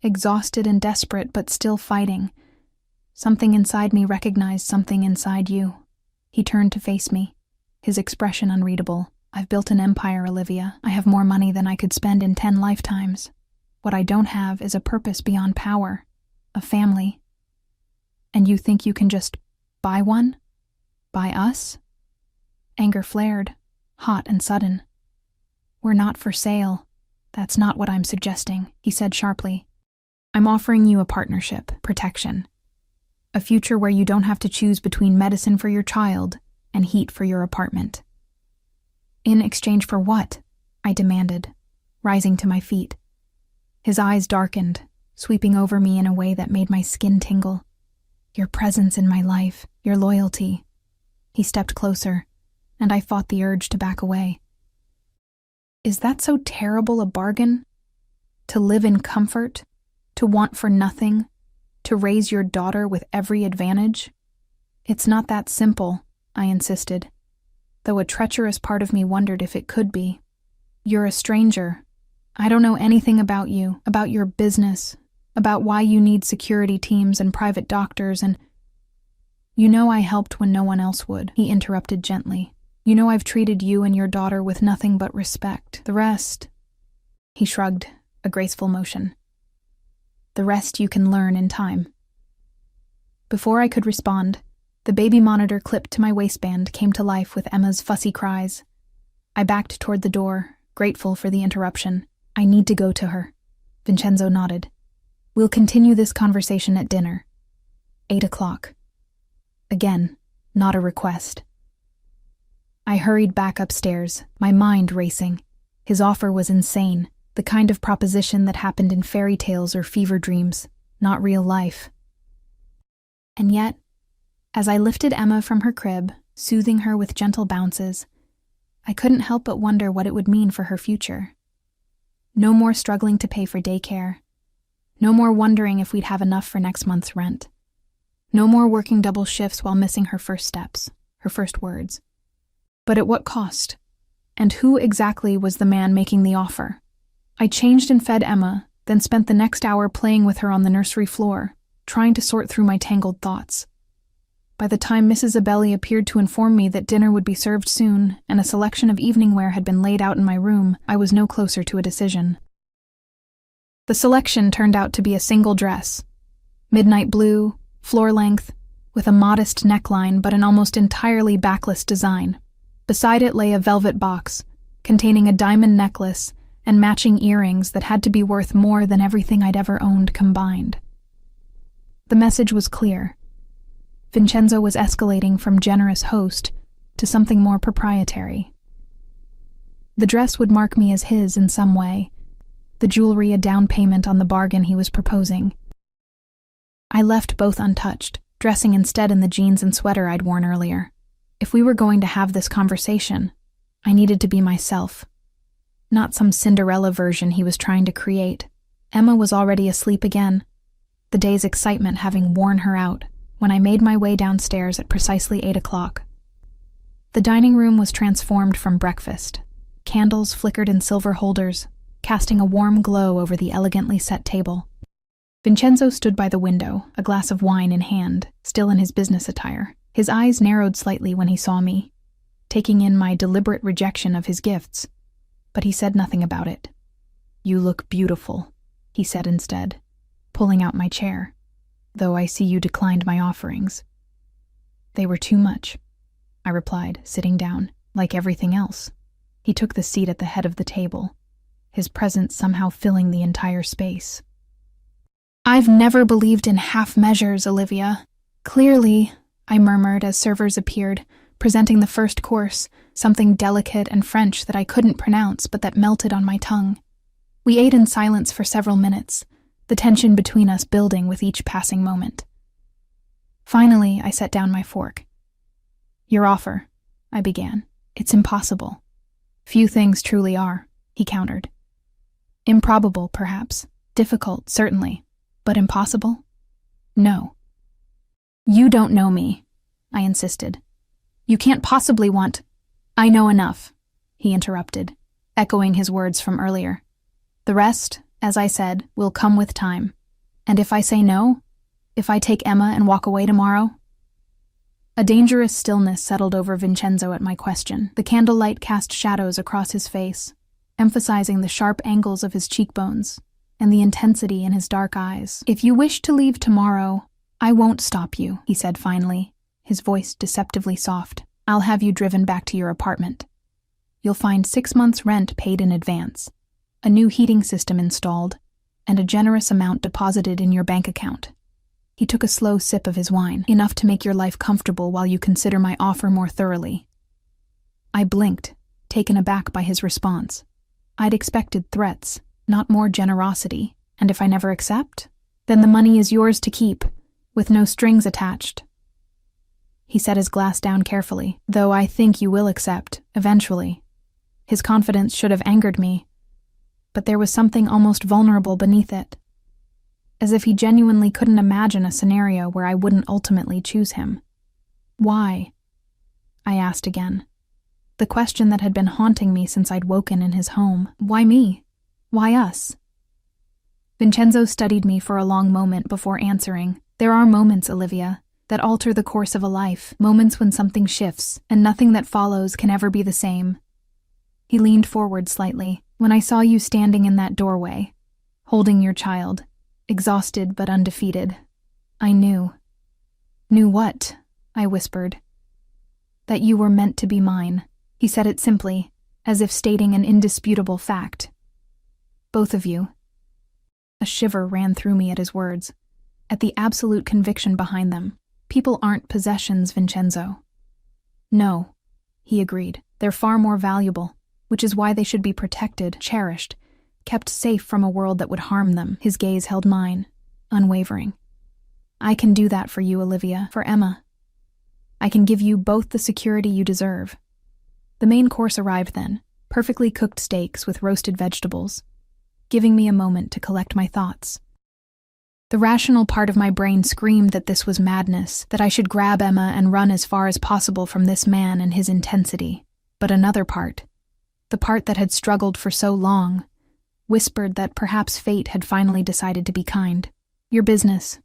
exhausted and desperate but still fighting, something inside me recognized something inside you. He turned to face me, his expression unreadable. I've built an empire, Olivia. I have more money than I could spend in 10 lifetimes. What I don't have is a purpose beyond power, a family. And you think you can just buy one? Buy us? Anger flared, hot and sudden. We're not for sale. That's not what I'm suggesting, he said sharply. I'm offering you a partnership, protection. A future where you don't have to choose between medicine for your child and heat for your apartment. In exchange for what? I demanded, rising to my feet. His eyes darkened, sweeping over me in a way that made my skin tingle. Your presence in my life, your loyalty. He stepped closer, and I fought the urge to back away. Is that so terrible a bargain? To live in comfort? To want for nothing? To raise your daughter with every advantage? It's not that simple, I insisted, though a treacherous part of me wondered if it could be. You're a stranger. I don't know anything about you, about your business, about why you need security teams and private doctors and… You know I helped when no one else would, he interrupted gently. You know I've treated you and your daughter with nothing but respect. The rest… He shrugged, a graceful motion. The rest you can learn in time. Before I could respond, the baby monitor clipped to my waistband came to life with Emma's fussy cries. I backed toward the door, grateful for the interruption. I need to go to her. Vincenzo nodded. We'll continue this conversation at dinner. 8 o'clock. Again, not a request. I hurried back upstairs, my mind racing. His offer was insane, the kind of proposition that happened in fairy tales or fever dreams, not real life. And yet, as I lifted Emma from her crib, soothing her with gentle bounces, I couldn't help but wonder what it would mean for her future. No more struggling to pay for daycare. No more wondering if we'd have enough for next month's rent. No more working double shifts while missing her first steps, her first words. But at what cost? And who exactly was the man making the offer? I changed and fed Emma, then spent the next hour playing with her on the nursery floor, trying to sort through my tangled thoughts. By the time Mrs. Abelli appeared to inform me that dinner would be served soon and a selection of evening wear had been laid out in my room, I was no closer to a decision. The selection turned out to be a single dress. Midnight blue, floor length, with a modest neckline but an almost entirely backless design. Beside it lay a velvet box, containing a diamond necklace and matching earrings that had to be worth more than everything I'd ever owned combined. The message was clear. Vincenzo was escalating from generous host to something more proprietary. The dress would mark me as his in some way, the jewelry a down payment on the bargain he was proposing. I left both untouched, dressing instead in the jeans and sweater I'd worn earlier. If we were going to have this conversation, I needed to be myself, not some Cinderella version he was trying to create, Emma was already asleep again, the day's excitement having worn her out, when I made my way downstairs at precisely 8 o'clock. The dining room was transformed from breakfast. Candles flickered in silver holders, casting a warm glow over the elegantly set table. Vincenzo stood by the window, a glass of wine in hand, still in his business attire. His eyes narrowed slightly when he saw me, taking in my deliberate rejection of his gifts, but he said nothing about it. "You look beautiful," he said instead, pulling out my chair, "though I see you declined my offerings." "They were too much," I replied, sitting down, like everything else. He took the seat at the head of the table, his presence somehow filling the entire space. "I've never believed in half measures, Olivia. Clearly," I murmured as servers appeared, presenting the first course, something delicate and French that I couldn't pronounce but that melted on my tongue. We ate in silence for several minutes, the tension between us building with each passing moment. Finally, I set down my fork. "Your offer," I began. "It's impossible." "Few things truly are," he countered. "Improbable, perhaps. Difficult, certainly. But impossible? No." "You don't know me," I insisted. "You can't possibly want—" "I know enough," he interrupted, echoing his words from earlier. "The rest, as I said, will come with time. And if I say no, if I take Emma and walk away tomorrow—" A dangerous stillness settled over Vincenzo at my question. The candlelight cast shadows across his face, emphasizing the sharp angles of his cheekbones and the intensity in his dark eyes. "If you wish to leave tomorrow, I won't stop you," he said finally, his voice deceptively soft. "I'll have you driven back to your apartment. You'll find 6 months' rent paid in advance, a new heating system installed, and a generous amount deposited in your bank account." He took a slow sip of his wine, "Enough to make your life comfortable while you consider my offer more thoroughly." I blinked, taken aback by his response. I'd expected threats, not more generosity, and if I never accept, then the money is yours to keep, with no strings attached. He set his glass down carefully, "Though I think you will accept, eventually." His confidence should have angered me, but there was something almost vulnerable beneath it, as if he genuinely couldn't imagine a scenario where I wouldn't ultimately choose him. "Why?" I asked again. The question that had been haunting me since I'd woken in his home. Why me? Why us? Vincenzo studied me for a long moment before answering. "There are moments, Olivia, that alter the course of a life, moments when something shifts, and nothing that follows can ever be the same." He leaned forward slightly. "When I saw you standing in that doorway, holding your child, exhausted but undefeated, I knew." "Knew what?" I whispered. "That you were meant to be mine." He said it simply, as if stating an indisputable fact. "Both of you." A shiver ran through me at his words, at the absolute conviction behind them. "People aren't possessions, Vincenzo." "No," he agreed. "They're far more valuable, which is why they should be protected, cherished, kept safe from a world that would harm them." His gaze held mine, unwavering. "I can do that for you, Olivia, for Emma. I can give you both the security you deserve." The main course arrived then, perfectly cooked steaks with roasted vegetables, giving me a moment to collect my thoughts. The rational part of my brain screamed that this was madness, that I should grab Emma and run as far as possible from this man and his intensity. But another part, the part that had struggled for so long, whispered that perhaps fate had finally decided to be kind. "Your business,"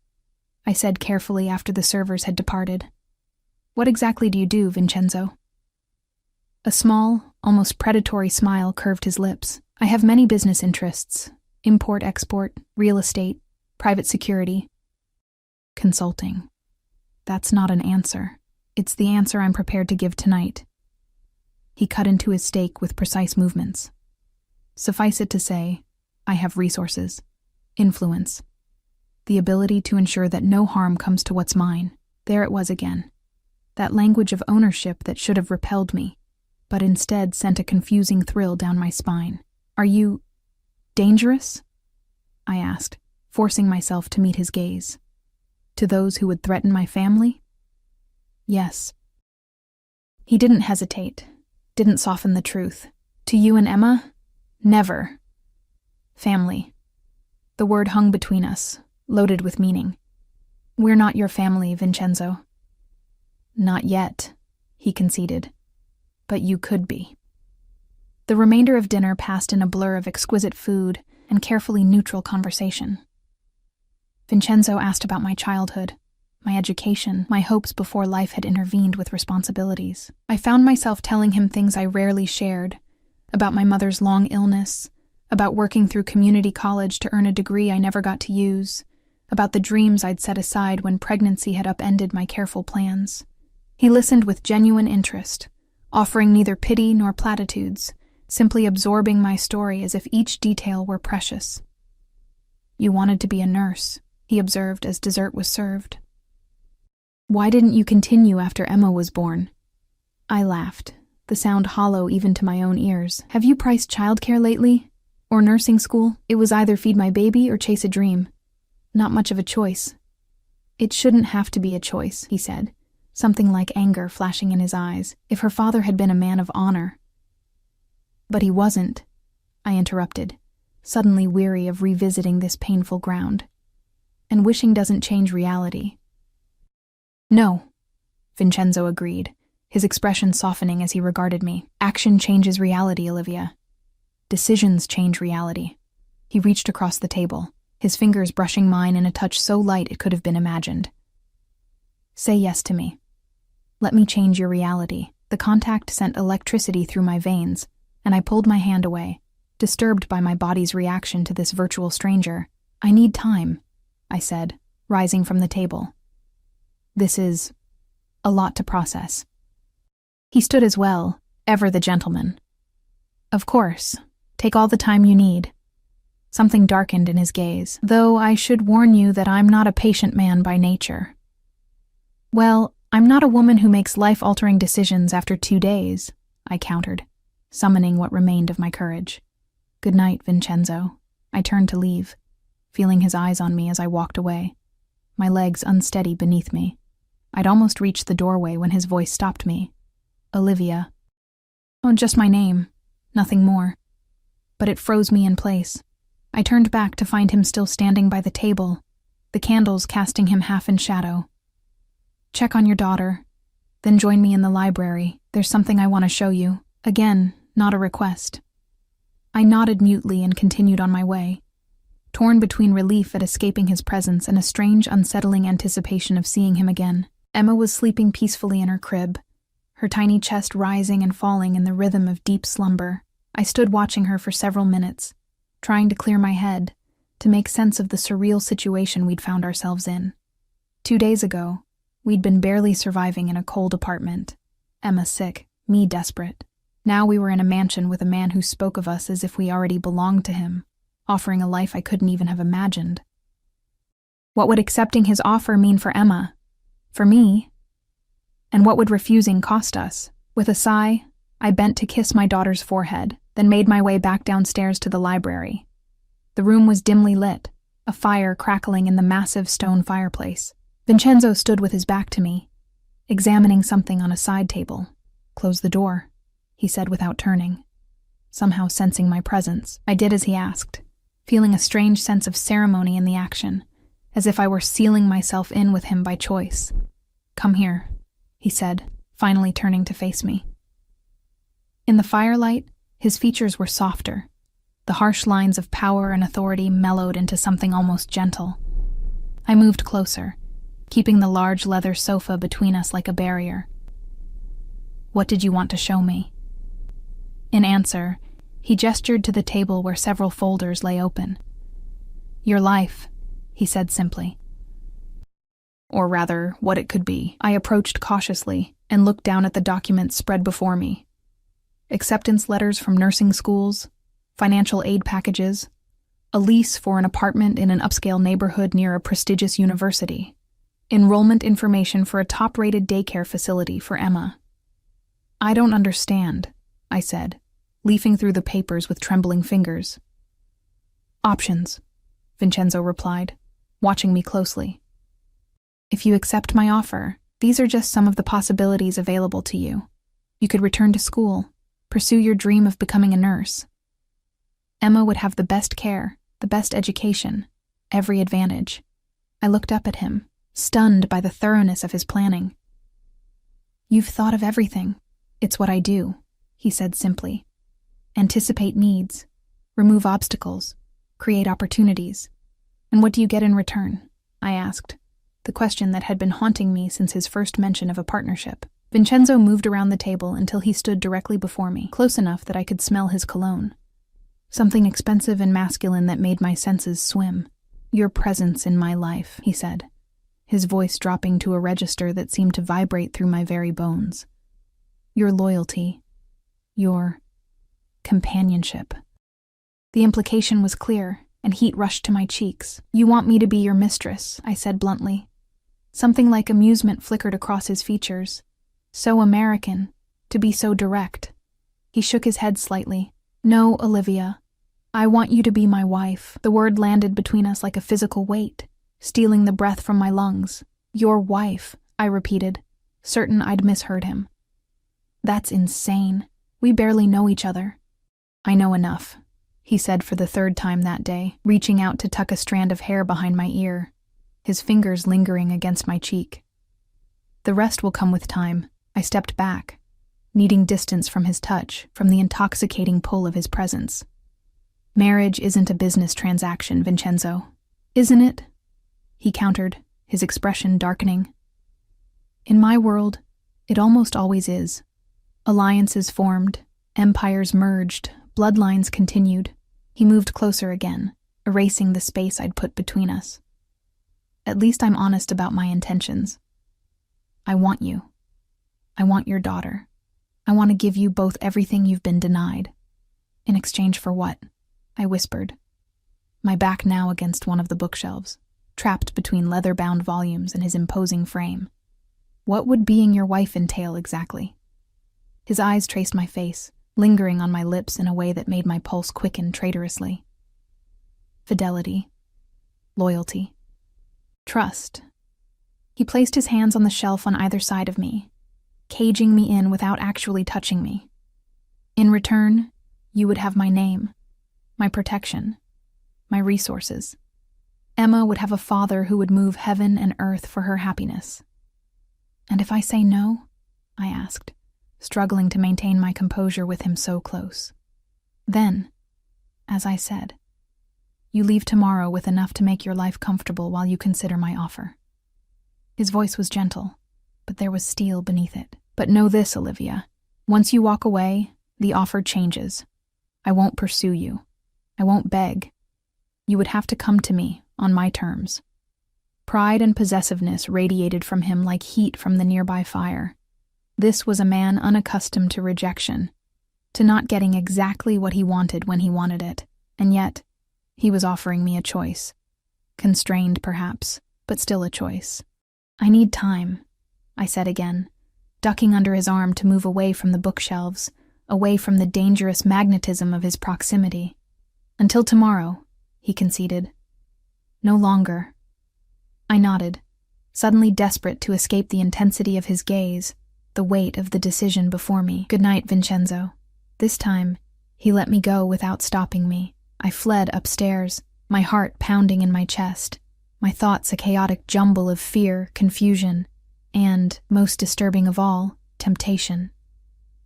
I said carefully after the servers had departed. "What exactly do you do, Vincenzo?" A small, almost predatory smile curved his lips. "I have many business interests: import-export, real estate, private security, consulting." That's not an answer. It's the answer I'm prepared to give tonight. He cut into his steak with precise movements. Suffice it to say, I have resources, influence, the ability to ensure that no harm comes to what's mine. There it was again. That language of ownership that should have repelled me, but instead sent a confusing thrill down my spine. "Are you dangerous?" I asked, forcing myself to meet his gaze. "To those who would threaten my family?" "Yes." He didn't hesitate, didn't soften the truth. "To you and Emma? Never. Family. The word hung between us, loaded with meaning. "We're not your family, Vincenzo." "Not yet," he conceded. "But you could be." The remainder of dinner passed in a blur of exquisite food and carefully neutral conversation. Vincenzo asked about my childhood, my education, my hopes before life had intervened with responsibilities. I found myself telling him things I rarely shared, about my mother's long illness, about working through community college to earn a degree I never got to use, about the dreams I'd set aside when pregnancy had upended my careful plans. He listened with genuine interest, offering neither pity nor platitudes, simply absorbing my story as if each detail were precious. "You wanted to be a nurse," he observed as dessert was served. "Why didn't you continue after Emma was born?" I laughed, the sound hollow even to my own ears. "Have you priced childcare lately? Or nursing school? It was either feed my baby or chase a dream. Not much of a choice." "It shouldn't have to be a choice," he said, something like anger flashing in his eyes. "If her father had been a man of honor." "But he wasn't," I interrupted, suddenly weary of revisiting this painful ground. "And wishing doesn't change reality." "No," Vincenzo agreed, his expression softening as he regarded me. "Action changes reality, Olivia. Decisions change reality." He reached across the table, his fingers brushing mine in a touch so light it could have been imagined. "Say yes to me. Let me change your reality." The contact sent electricity through my veins, and I pulled my hand away, disturbed by my body's reaction to this virtual stranger. "I need time," I said, rising from the table. "This is a lot to process." He stood as well, ever the gentleman. "Of course, take all the time you need." Something darkened in his gaze, though I should warn you that I'm not a patient man by nature. "Well, I'm not a woman who makes life-altering decisions after 2 days," I countered, summoning what remained of my courage. "Good night, Vincenzo." I turned to leave, feeling his eyes on me as I walked away, my legs unsteady beneath me. I'd almost reached the doorway when his voice stopped me. "Olivia." "Oh, just my name, nothing more." But it froze me in place. I turned back to find him still standing by the table, the candles casting him half in shadow. "Check on your daughter, then join me in the library. There's something I want to show you." Again, not a request. I nodded mutely and continued on my way, torn between relief at escaping his presence and a strange, unsettling anticipation of seeing him again. Emma was sleeping peacefully in her crib, her tiny chest rising and falling in the rhythm of deep slumber. I stood watching her for several minutes, trying to clear my head, to make sense of the surreal situation we'd found ourselves in. 2 days ago, we'd been barely surviving in a cold apartment, Emma sick, me desperate. Now we were in a mansion with a man who spoke of us as if we already belonged to him, offering a life I couldn't even have imagined. What would accepting his offer mean for Emma? For me? And what would refusing cost us? With a sigh, I bent to kiss my daughter's forehead, then made my way back downstairs to the library. The room was dimly lit, a fire crackling in the massive stone fireplace. Vincenzo stood with his back to me, examining something on a side table. "Close the door," he said without turning. Somehow sensing my presence, I did as he asked, feeling a strange sense of ceremony in the action, as if I were sealing myself in with him by choice. "Come here," he said, finally turning to face me. In the firelight, his features were softer. The harsh lines of power and authority mellowed into something almost gentle. I moved closer, keeping the large leather sofa between us like a barrier. "What did you want to show me?" In answer, he gestured to the table where several folders lay open. "Your life," he said simply. Or rather, what it could be. I approached cautiously and looked down at the documents spread before me. Acceptance letters from nursing schools, financial aid packages, a lease for an apartment in an upscale neighborhood near a prestigious university, enrollment information for a top-rated daycare facility for Emma. "I don't understand," I said, leafing through the papers with trembling fingers. "Options," Vincenzo replied, watching me closely. "If you accept my offer, these are just some of the possibilities available to you. You could return to school, pursue your dream of becoming a nurse. Emma would have the best care, the best education, every advantage. I looked up at him, stunned by the thoroughness of his planning. "You've thought of everything. It's what I do," he said simply. "Anticipate needs, remove obstacles, create opportunities. And what do you get in return?" I asked, the question that had been haunting me since his first mention of a partnership. Vincenzo moved around the table until he stood directly before me, close enough that I could smell his cologne. Something expensive and masculine that made my senses swim. "Your presence in my life," he said, his voice dropping to a register that seemed to vibrate through my very bones. "Your loyalty. Your companionship." The implication was clear, and heat rushed to my cheeks. "You want me to be your mistress," I said bluntly. Something like amusement flickered across his features. So American, to be so direct. He shook his head slightly. "No, Olivia. I want you to be my wife." The word landed between us like a physical weight, stealing the breath from my lungs. "Your wife," I repeated, certain I'd misheard him. "That's insane. We barely know each other." "I know enough," he said for the third time that day, reaching out to tuck a strand of hair behind my ear, his fingers lingering against my cheek. "The rest will come with time." I stepped back, needing distance from his touch, from the intoxicating pull of his presence. "Marriage isn't a business transaction, Vincenzo." "Isn't it?" he countered, his expression darkening. "In my world, it almost always is. Alliances formed, empires merged, bloodlines continued." He moved closer again, erasing the space I'd put between us. "At least I'm honest about my intentions. I want you. I want your daughter. I want to give you both everything you've been denied." "In exchange for what?" I whispered, my back now against one of the bookshelves, trapped between leather-bound volumes and his imposing frame. "What would being your wife entail exactly?" His eyes traced my face, lingering on my lips in a way that made my pulse quicken traitorously. "Fidelity. Loyalty. Trust." He placed his hands on the shelf on either side of me, caging me in without actually touching me. "In return, you would have my name, my protection, my resources. Emma would have a father who would move heaven and earth for her happiness." "And if I say no?" I asked, struggling to maintain my composure with him so close. "Then, as I said, you leave tomorrow with enough to make your life comfortable while you consider my offer." His voice was gentle, but there was steel beneath it. "But know this, Olivia. Once you walk away, the offer changes. I won't pursue you. I won't beg. You would have to come to me, on my terms." Pride and possessiveness radiated from him like heat from the nearby fire. This was a man unaccustomed to rejection, to not getting exactly what he wanted when he wanted it, and yet, he was offering me a choice. Constrained, perhaps, but still a choice. "I need time," I said again, ducking under his arm to move away from the bookshelves, away from the dangerous magnetism of his proximity. "Until tomorrow," he conceded. "No longer." I nodded, suddenly desperate to escape the intensity of his gaze, the weight of the decision before me. "Good night, Vincenzo." This time, he let me go without stopping me. I fled upstairs, my heart pounding in my chest, my thoughts a chaotic jumble of fear, confusion, and, most disturbing of all, temptation.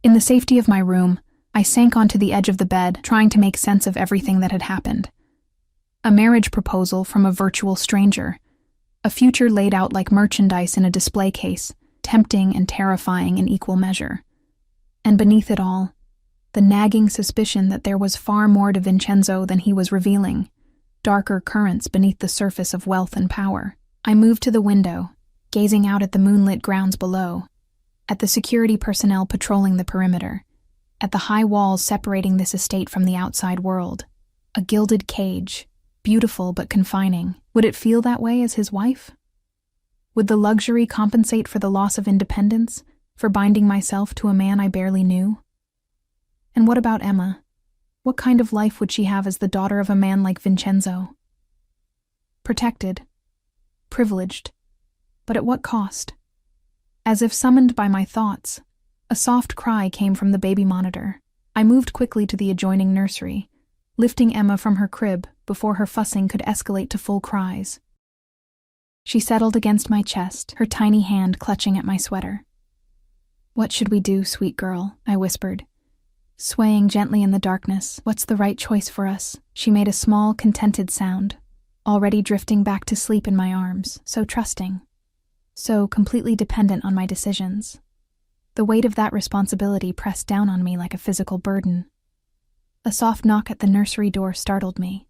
In the safety of my room, I sank onto the edge of the bed, trying to make sense of everything that had happened. A marriage proposal from a virtual stranger, a future laid out like merchandise in a display case, tempting and terrifying in equal measure. And beneath it all, the nagging suspicion that there was far more to Vincenzo than he was revealing, darker currents beneath the surface of wealth and power. I moved to the window, gazing out at the moonlit grounds below, at the security personnel patrolling the perimeter, at the high walls separating this estate from the outside world. A gilded cage, beautiful but confining. Would it feel that way as his wife? Would the luxury compensate for the loss of independence, for binding myself to a man I barely knew? And what about Emma? What kind of life would she have as the daughter of a man like Vincenzo? Protected, privileged, but at what cost? As if summoned by my thoughts, a soft cry came from the baby monitor. I moved quickly to the adjoining nursery, lifting Emma from her crib before her fussing could escalate to full cries. She settled against my chest, her tiny hand clutching at my sweater. "What should we do, sweet girl?" I whispered. Swaying gently in the darkness, "What's the right choice for us?" She made a small, contented sound, already drifting back to sleep in my arms, so trusting, so completely dependent on my decisions. The weight of that responsibility pressed down on me like a physical burden. A soft knock at the nursery door startled me.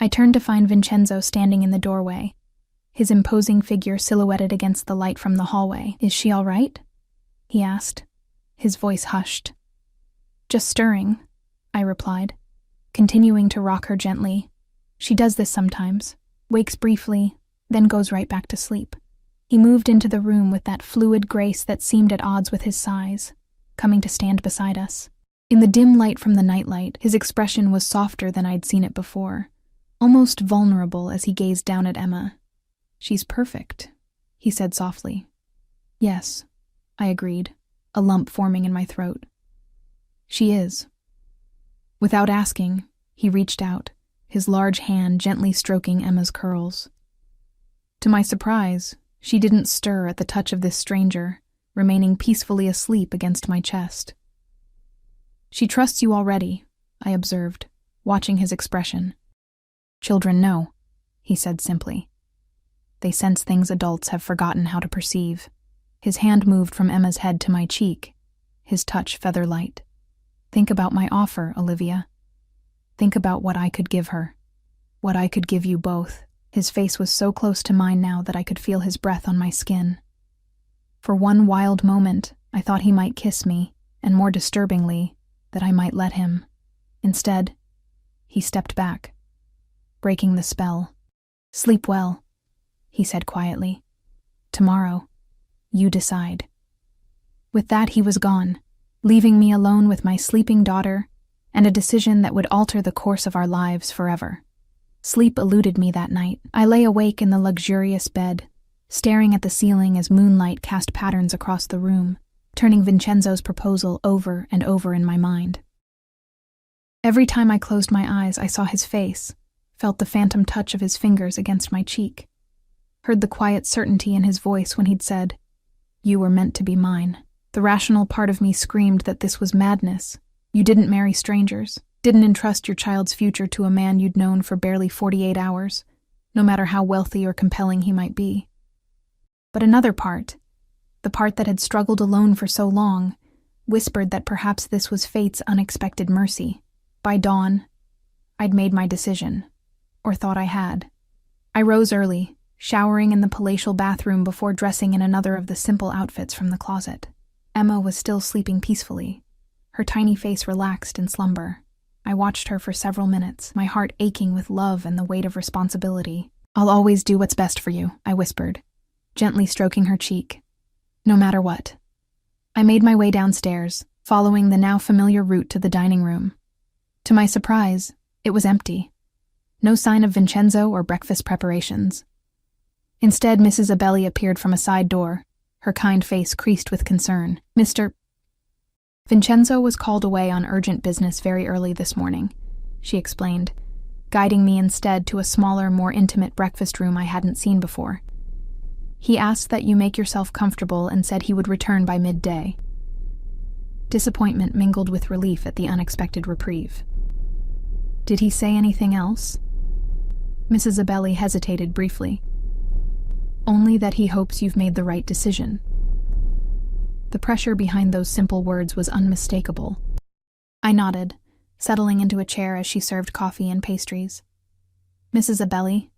I turned to find Vincenzo standing in the doorway, his imposing figure silhouetted against the light from the hallway. "Is she all right?" he asked, his voice hushed. "Just stirring," I replied, continuing to rock her gently. She does this sometimes, wakes briefly, then goes right back to sleep. He moved into the room with that fluid grace that seemed at odds with his size, coming to stand beside us. In the dim light from the nightlight, his expression was softer than I'd seen it before, almost vulnerable as he gazed down at Emma. "She's perfect," he said softly. "Yes," I agreed, a lump forming in my throat. "She is." Without asking, he reached out, his large hand gently stroking Emma's curls. To my surprise, she didn't stir at the touch of this stranger, remaining peacefully asleep against my chest. "She trusts you already," I observed, watching his expression. "Children know," he said simply. "They sense things adults have forgotten how to perceive." His hand moved from Emma's head to my cheek, his touch feather-light. "Think about my offer, Olivia. Think about what I could give her. What I could give you both." His face was so close to mine now that I could feel his breath on my skin. For one wild moment, I thought he might kiss me, and more disturbingly, that I might let him. Instead, he stepped back, breaking the spell. "Sleep well," he said quietly. "Tomorrow, you decide." With that, he was gone, leaving me alone with my sleeping daughter and a decision that would alter the course of our lives forever. Sleep eluded me that night. I lay awake in the luxurious bed, staring at the ceiling as moonlight cast patterns across the room, turning Vincenzo's proposal over and over in my mind. Every time I closed my eyes, I saw his face, felt the phantom touch of his fingers against my cheek, heard the quiet certainty in his voice when he'd said, "You were meant to be mine." The rational part of me screamed that this was madness. You didn't marry strangers, didn't entrust your child's future to a man you'd known for barely 48 hours, no matter how wealthy or compelling he might be. But another part, the part that had struggled alone for so long, whispered that perhaps this was fate's unexpected mercy. By dawn, I'd made my decision, or thought I had. I rose early, showering in the palatial bathroom before dressing in another of the simple outfits from the closet. Emma was still sleeping peacefully, her tiny face relaxed in slumber. I watched her for several minutes, my heart aching with love and the weight of responsibility. "I'll always do what's best for you," I whispered, gently stroking her cheek. "No matter what." I made my way downstairs, following the now familiar route to the dining room. To my surprise, it was empty. No sign of Vincenzo or breakfast preparations. Instead, Mrs. Abelli appeared from a side door, her kind face creased with concern. "Mr. Vincenzo was called away on urgent business very early this morning," she explained, guiding me instead to a smaller, more intimate breakfast room I hadn't seen before. "He asked that you make yourself comfortable and said he would return by midday." Disappointment mingled with relief at the unexpected reprieve. "Did he say anything else?" Mrs. Abelli hesitated briefly. "Only that he hopes you've made the right decision." The pressure behind those simple words was unmistakable. I nodded, settling into a chair as she served coffee and pastries. "Mrs. Abelli,"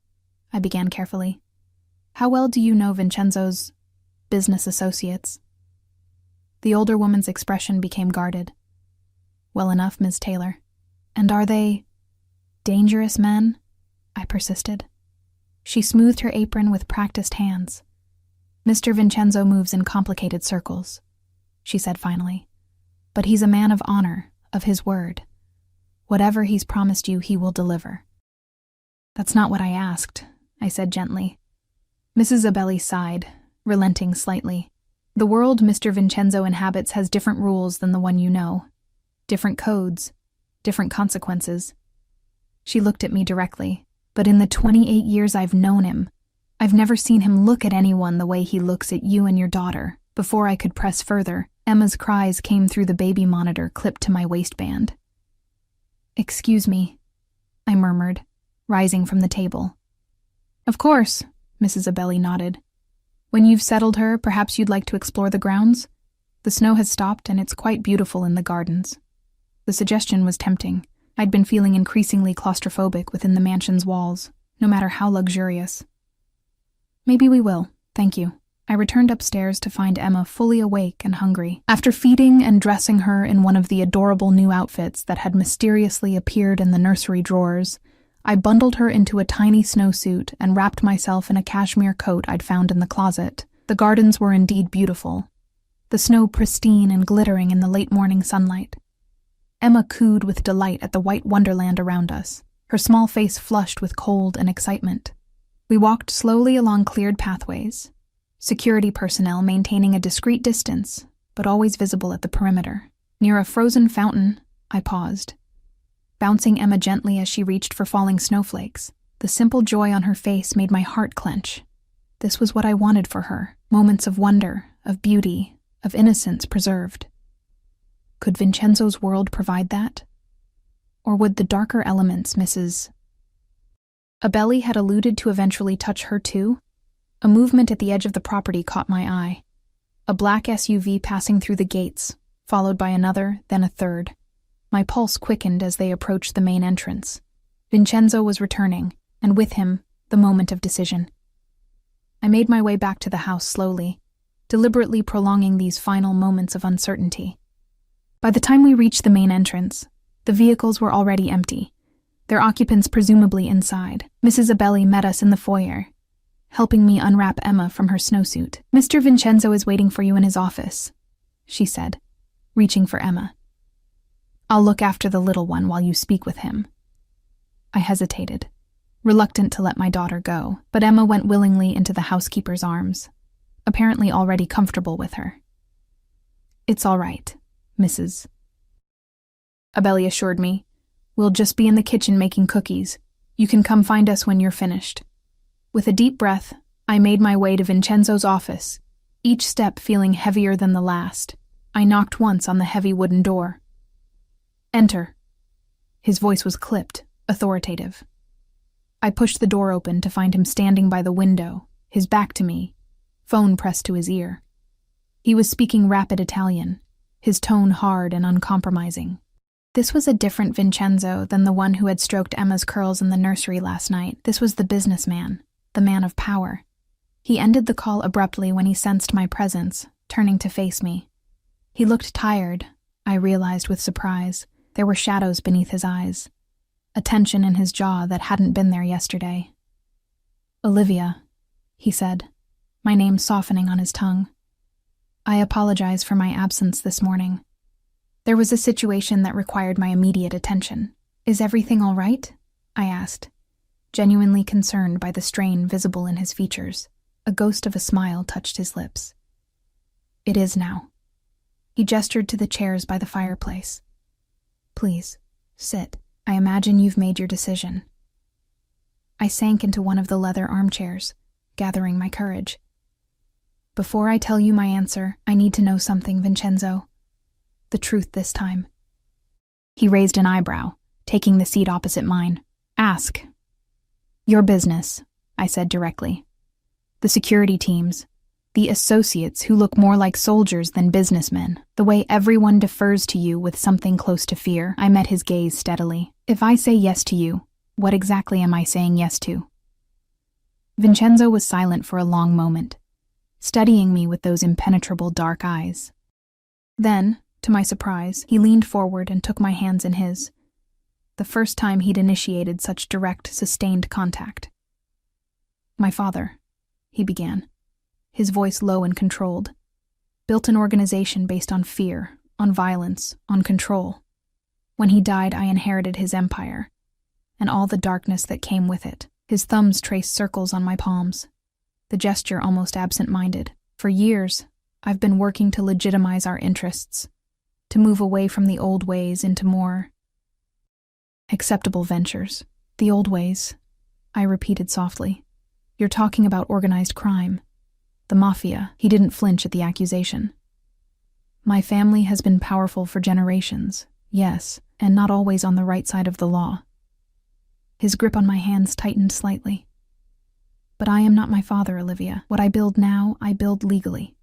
I began carefully, "how well do you know Vincenzo's business associates?" The older woman's expression became guarded. "Well enough, Ms. Taylor." "And are they dangerous men?" I persisted. She smoothed her apron with practiced hands. "Mr. Vincenzo moves in complicated circles," she said finally. "But he's a man of honor, of his word. Whatever he's promised you, he will deliver." "That's not what I asked," I said gently. Mrs. Abelli sighed, relenting slightly. "The world Mr. Vincenzo inhabits has different rules than the one you know. Different codes, different consequences. She looked at me directly, but in the 28 years I've known him, I've never seen him look at anyone the way he looks at you and your daughter. Before I could press further, Emma's cries came through the baby monitor clipped to my waistband. "Excuse me," I murmured, rising from the table. "Of course," Mrs. Abelli nodded. "When you've settled her, perhaps you'd like to explore the grounds? The snow has stopped and it's quite beautiful in the gardens." The suggestion was tempting. I'd been feeling increasingly claustrophobic within the mansion's walls, no matter how luxurious. "Maybe we will, thank you." I returned upstairs to find Emma fully awake and hungry. After feeding and dressing her in one of the adorable new outfits that had mysteriously appeared in the nursery drawers, I bundled her into a tiny snowsuit and wrapped myself in a cashmere coat I'd found in the closet. The gardens were indeed beautiful, the snow pristine and glittering in the late morning sunlight. Emma cooed with delight at the white wonderland around us, her small face flushed with cold and excitement. We walked slowly along cleared pathways, security personnel maintaining a discreet distance, but always visible at the perimeter. Near a frozen fountain, I paused, bouncing Emma gently as she reached for falling snowflakes. The simple joy on her face made my heart clench. This was what I wanted for her, moments of wonder, of beauty, of innocence preserved. Could Vincenzo's world provide that? Or would the darker elements Mrs. Abelli had alluded to eventually touch her too? A movement at the edge of the property caught my eye. A black SUV passing through the gates, followed by another, then a third. My pulse quickened as they approached the main entrance. Vincenzo was returning, and with him, the moment of decision. I made my way back to the house slowly, deliberately prolonging these final moments of uncertainty. By the time we reached the main entrance, the vehicles were already empty, their occupants presumably inside. Mrs. Abelli met us in the foyer, helping me unwrap Emma from her snowsuit. "Mr. Vincenzo is waiting for you in his office," she said, reaching for Emma. "I'll look after the little one while you speak with him." I hesitated, reluctant to let my daughter go, but Emma went willingly into the housekeeper's arms, apparently already comfortable with her. "It's all right, Mrs. Abelli assured me. "We'll just be in the kitchen making cookies. You can come find us when you're finished." With a deep breath, I made my way to Vincenzo's office, each step feeling heavier than the last. I knocked once on the heavy wooden door. "Enter." His voice was clipped, authoritative. I pushed the door open to find him standing by the window, his back to me, phone pressed to his ear. He was speaking rapid Italian, his tone hard and uncompromising. This was a different Vincenzo than the one who had stroked Emma's curls in the nursery last night. This was the businessman, the man of power. He ended the call abruptly when he sensed my presence, turning to face me. He looked tired, I realized with surprise. There were shadows beneath his eyes, a tension in his jaw that hadn't been there yesterday. "Olivia," he said, my name softening on his tongue. "I apologize for my absence this morning. There was a situation that required my immediate attention." "Is everything all right?" I asked, genuinely concerned by the strain visible in his features. A ghost of a smile touched his lips. "It is now." He gestured to the chairs by the fireplace. "Please, sit. I imagine you've made your decision." I sank into one of the leather armchairs, gathering my courage. "Before I tell you my answer, I need to know something, Vincenzo. The truth this time." He raised an eyebrow, taking the seat opposite mine. "Ask." "Your business," I said directly. "The security teams, the associates who look more like soldiers than businessmen, the way everyone defers to you with something close to fear." I met his gaze steadily. "If I say yes to you, what exactly am I saying yes to?" Vincenzo was silent for a long moment, studying me with those impenetrable dark eyes. Then, to my surprise, he leaned forward and took my hands in his. The first time he'd initiated such direct, sustained contact. "My father," he began, his voice low and controlled, "built an organization based on fear, on violence, on control. When he died, I inherited his empire, and all the darkness that came with it." His thumbs traced circles on my palms, the gesture almost absent-minded. "For years, I've been working to legitimize our interests, to move away from the old ways into more acceptable ventures. The old ways, I repeated softly. You're talking about organized crime. The Mafia. He didn't flinch at the accusation. My family has been powerful for generations, yes, and not always on the right side of the law. His grip on my hands tightened slightly. But I am not my father, Olivia. What I build now, I build legally.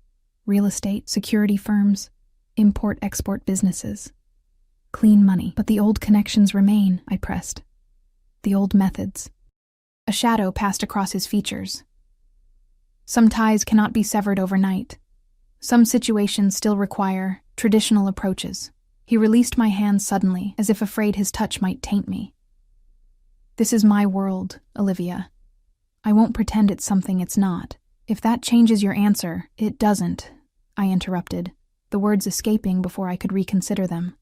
Real estate, security firms, import-export businesses. Clean money. But the old connections remain, I pressed. The old methods. A shadow passed across his features. Some ties cannot be severed overnight. Some situations still require traditional approaches. He released my hands suddenly, as if afraid his touch might taint me. This is my world, Olivia. I won't pretend it's something it's not. If that changes your answer, it doesn't, I interrupted, the words escaping before I could reconsider them.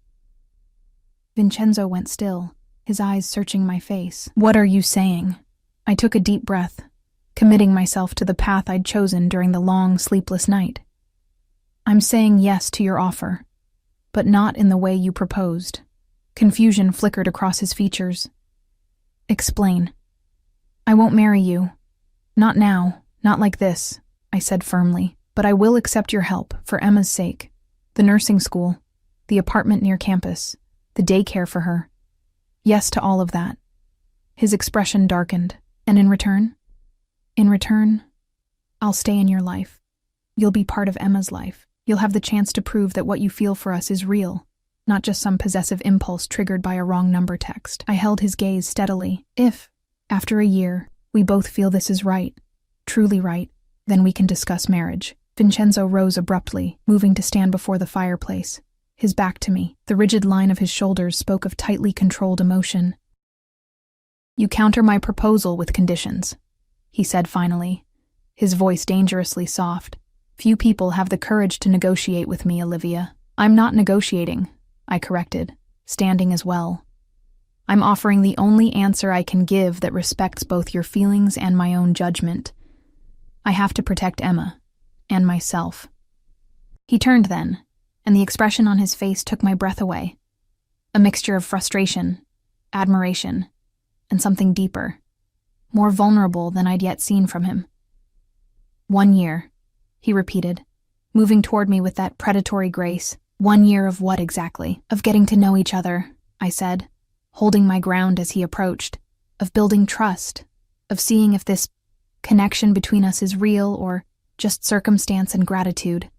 Vincenzo went still, his eyes searching my face. What are you saying? I took a deep breath, committing myself to the path I'd chosen during the long, sleepless night. I'm saying yes to your offer, but not in the way you proposed. Confusion flickered across his features. Explain. I won't marry you. Not now, not like this, I said firmly, but I will accept your help for Emma's sake. The nursing school, the apartment near campus, the daycare for her. Yes to all of that. His expression darkened. And in return? In return, I'll stay in your life. You'll be part of Emma's life. You'll have the chance to prove that what you feel for us is real, not just some possessive impulse triggered by a wrong number text. I held his gaze steadily. If, after a year, we both feel this is right, truly right, then we can discuss marriage. Vincenzo rose abruptly, moving to stand before the fireplace, his back to me. The rigid line of his shoulders spoke of tightly controlled emotion. You counter my proposal with conditions, he said finally, his voice dangerously soft. Few people have the courage to negotiate with me, Olivia. I'm not negotiating, I corrected, standing as well. I'm offering the only answer I can give that respects both your feelings and my own judgment. I have to protect Emma, and myself. He turned then, and the expression on his face took my breath away. A mixture of frustration, admiration, and something deeper, more vulnerable than I'd yet seen from him. 1 year, he repeated, moving toward me with that predatory grace. 1 year of what exactly? Of getting to know each other, I said, holding my ground as he approached, of building trust, of seeing if this connection between us is real or just circumstance and gratitude.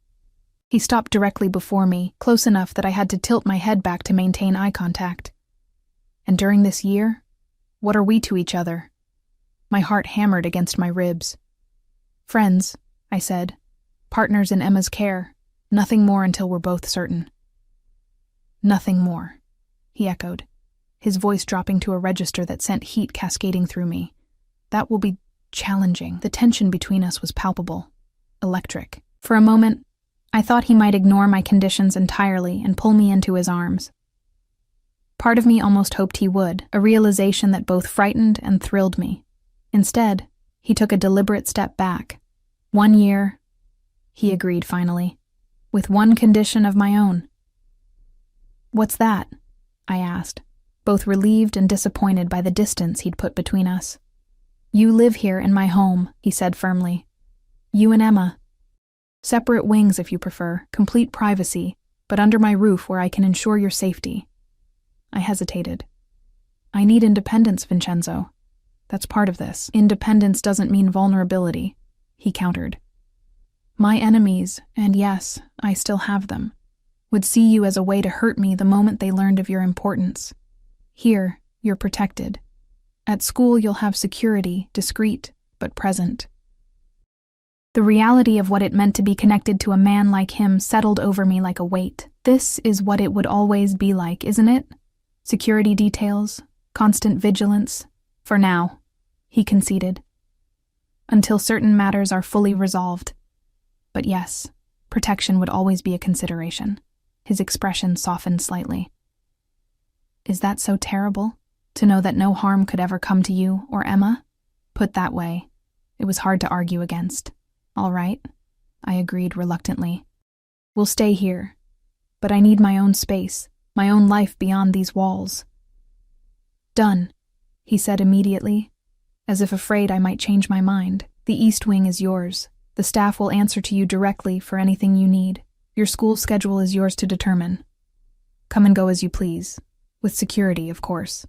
He stopped directly before me, close enough that I had to tilt my head back to maintain eye contact. And during this year, what are we to each other? My heart hammered against my ribs. Friends, I said, partners in Emma's care, nothing more until we're both certain. Nothing more, he echoed, his voice dropping to a register that sent heat cascading through me. That will be challenging. The tension between us was palpable, electric. For a moment, I thought he might ignore my conditions entirely and pull me into his arms. Part of me almost hoped he would, a realization that both frightened and thrilled me. Instead, he took a deliberate step back. 1 year, he agreed finally, with one condition of my own. What's that? I asked, both relieved and disappointed by the distance he'd put between us. You live here in my home, he said firmly. You and Emma. Separate wings if you prefer, complete privacy, but under my roof where I can ensure your safety. I hesitated. I need independence, Vincenzo. That's part of this. Independence doesn't mean vulnerability, he countered. My enemies, and yes, I still have them, would see you as a way to hurt me the moment they learned of your importance. Here, you're protected. At school, you'll have security, discreet, but present. The reality of what it meant to be connected to a man like him settled over me like a weight. This is what it would always be like, isn't it? Security details, constant vigilance. For now, he conceded. Until certain matters are fully resolved. But yes, protection would always be a consideration. His expression softened slightly. Is that so terrible? To know that no harm could ever come to you or Emma? Put that way, it was hard to argue against. All right, I agreed reluctantly. We'll stay here, but I need my own space, my own life beyond these walls. Done, he said immediately, as if afraid I might change my mind. The East Wing is yours. The staff will answer to you directly for anything you need. Your school schedule is yours to determine. Come and go as you please. With security, of course.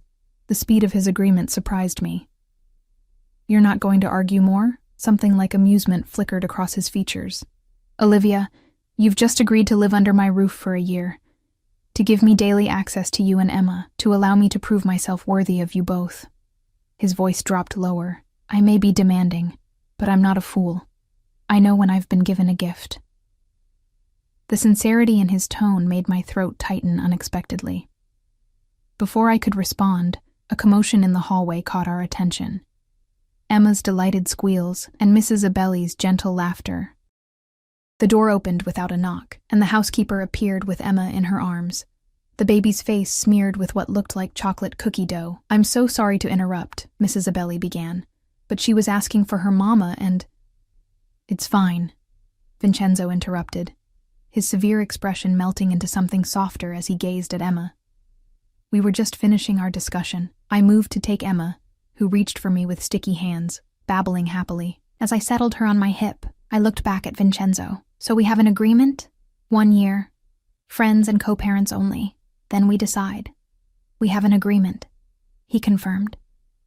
The speed of his agreement surprised me. You're not going to argue more? Something like amusement flickered across his features. Olivia, you've just agreed to live under my roof for a year. To give me daily access to you and Emma, to allow me to prove myself worthy of you both. His voice dropped lower. I may be demanding, but I'm not a fool. I know when I've been given a gift. The sincerity in his tone made my throat tighten unexpectedly. Before I could respond, a commotion in the hallway caught our attention. Emma's delighted squeals and Mrs. Abelli's gentle laughter. The door opened without a knock, and the housekeeper appeared with Emma in her arms, the baby's face smeared with what looked like chocolate cookie dough. I'm so sorry to interrupt, Mrs. Abelli began, but she was asking for her mama and— It's fine, Vincenzo interrupted, his severe expression melting into something softer as he gazed at Emma. We were just finishing our discussion. I moved to take Emma, who reached for me with sticky hands, babbling happily. As I settled her on my hip, I looked back at Vincenzo. So we have an agreement? 1 year. Friends and co-parents only. Then we decide. We have an agreement, he confirmed,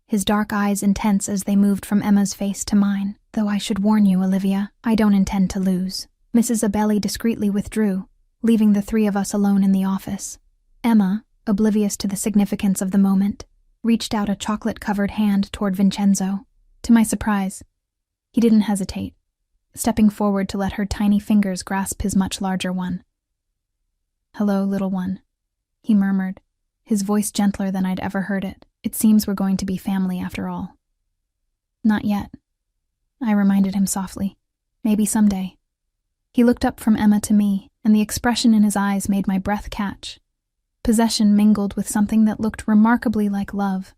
his dark eyes intense as they moved from Emma's face to mine. Though I should warn you, Olivia, I don't intend to lose. Mrs. Abelli discreetly withdrew, leaving the three of us alone in the office. Emma, oblivious to the significance of the moment, reached out a chocolate-covered hand toward Vincenzo. To my surprise, he didn't hesitate, stepping forward to let her tiny fingers grasp his much larger one. Hello, little one, he murmured, his voice gentler than I'd ever heard it. It seems we're going to be family after all. Not yet, I reminded him softly. Maybe someday. He looked up from Emma to me, and the expression in his eyes made my breath catch. Possession mingled with something that looked remarkably like love.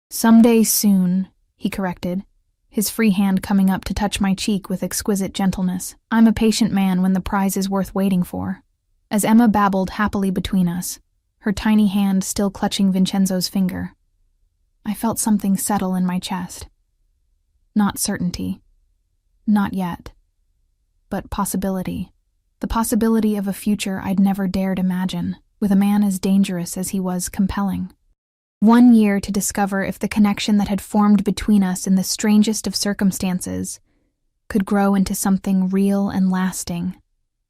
Someday soon, he corrected, his free hand coming up to touch my cheek with exquisite gentleness. I'm a patient man when the prize is worth waiting for. As Emma babbled happily between us, her tiny hand still clutching Vincenzo's finger, I felt something settle in my chest. Not certainty. Not yet. But possibility. The possibility of a future I'd never dared imagine, with a man as dangerous as he was compelling. 1 year to discover if the connection that had formed between us in the strangest of circumstances could grow into something real and lasting.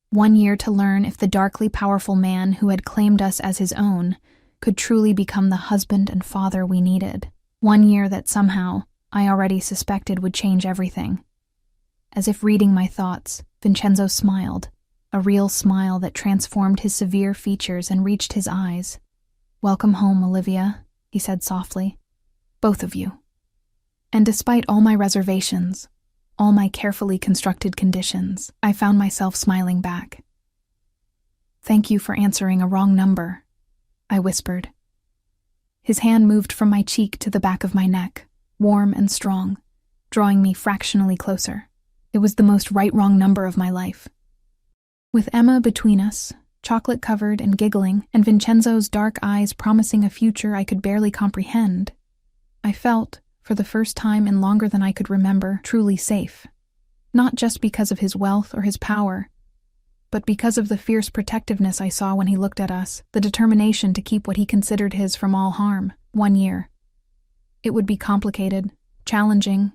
1 year to learn if the darkly powerful man who had claimed us as his own could truly become the husband and father we needed. 1 year that somehow, I already suspected, would change everything. As if reading my thoughts, Vincenzo smiled, a real smile that transformed his severe features and reached his eyes. Welcome home, Olivia, he said softly. Both of you. And despite all my reservations, all my carefully constructed conditions, I found myself smiling back. Thank you for answering a wrong number, I whispered. His hand moved from my cheek to the back of my neck, warm and strong, drawing me fractionally closer. It was the most right-wrong number of my life. With Emma between us, chocolate-covered and giggling, and Vincenzo's dark eyes promising a future I could barely comprehend, I felt, for the first time in longer than I could remember, truly safe. Not just because of his wealth or his power, but because of the fierce protectiveness I saw when he looked at us, the determination to keep what he considered his from all harm. 1 year. It would be complicated, challenging,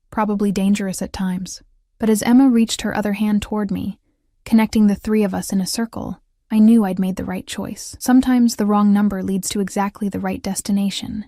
probably dangerous at times. But as Emma reached her other hand toward me, connecting the three of us in a circle, I knew I'd made the right choice. Sometimes the wrong number leads to exactly the right destination.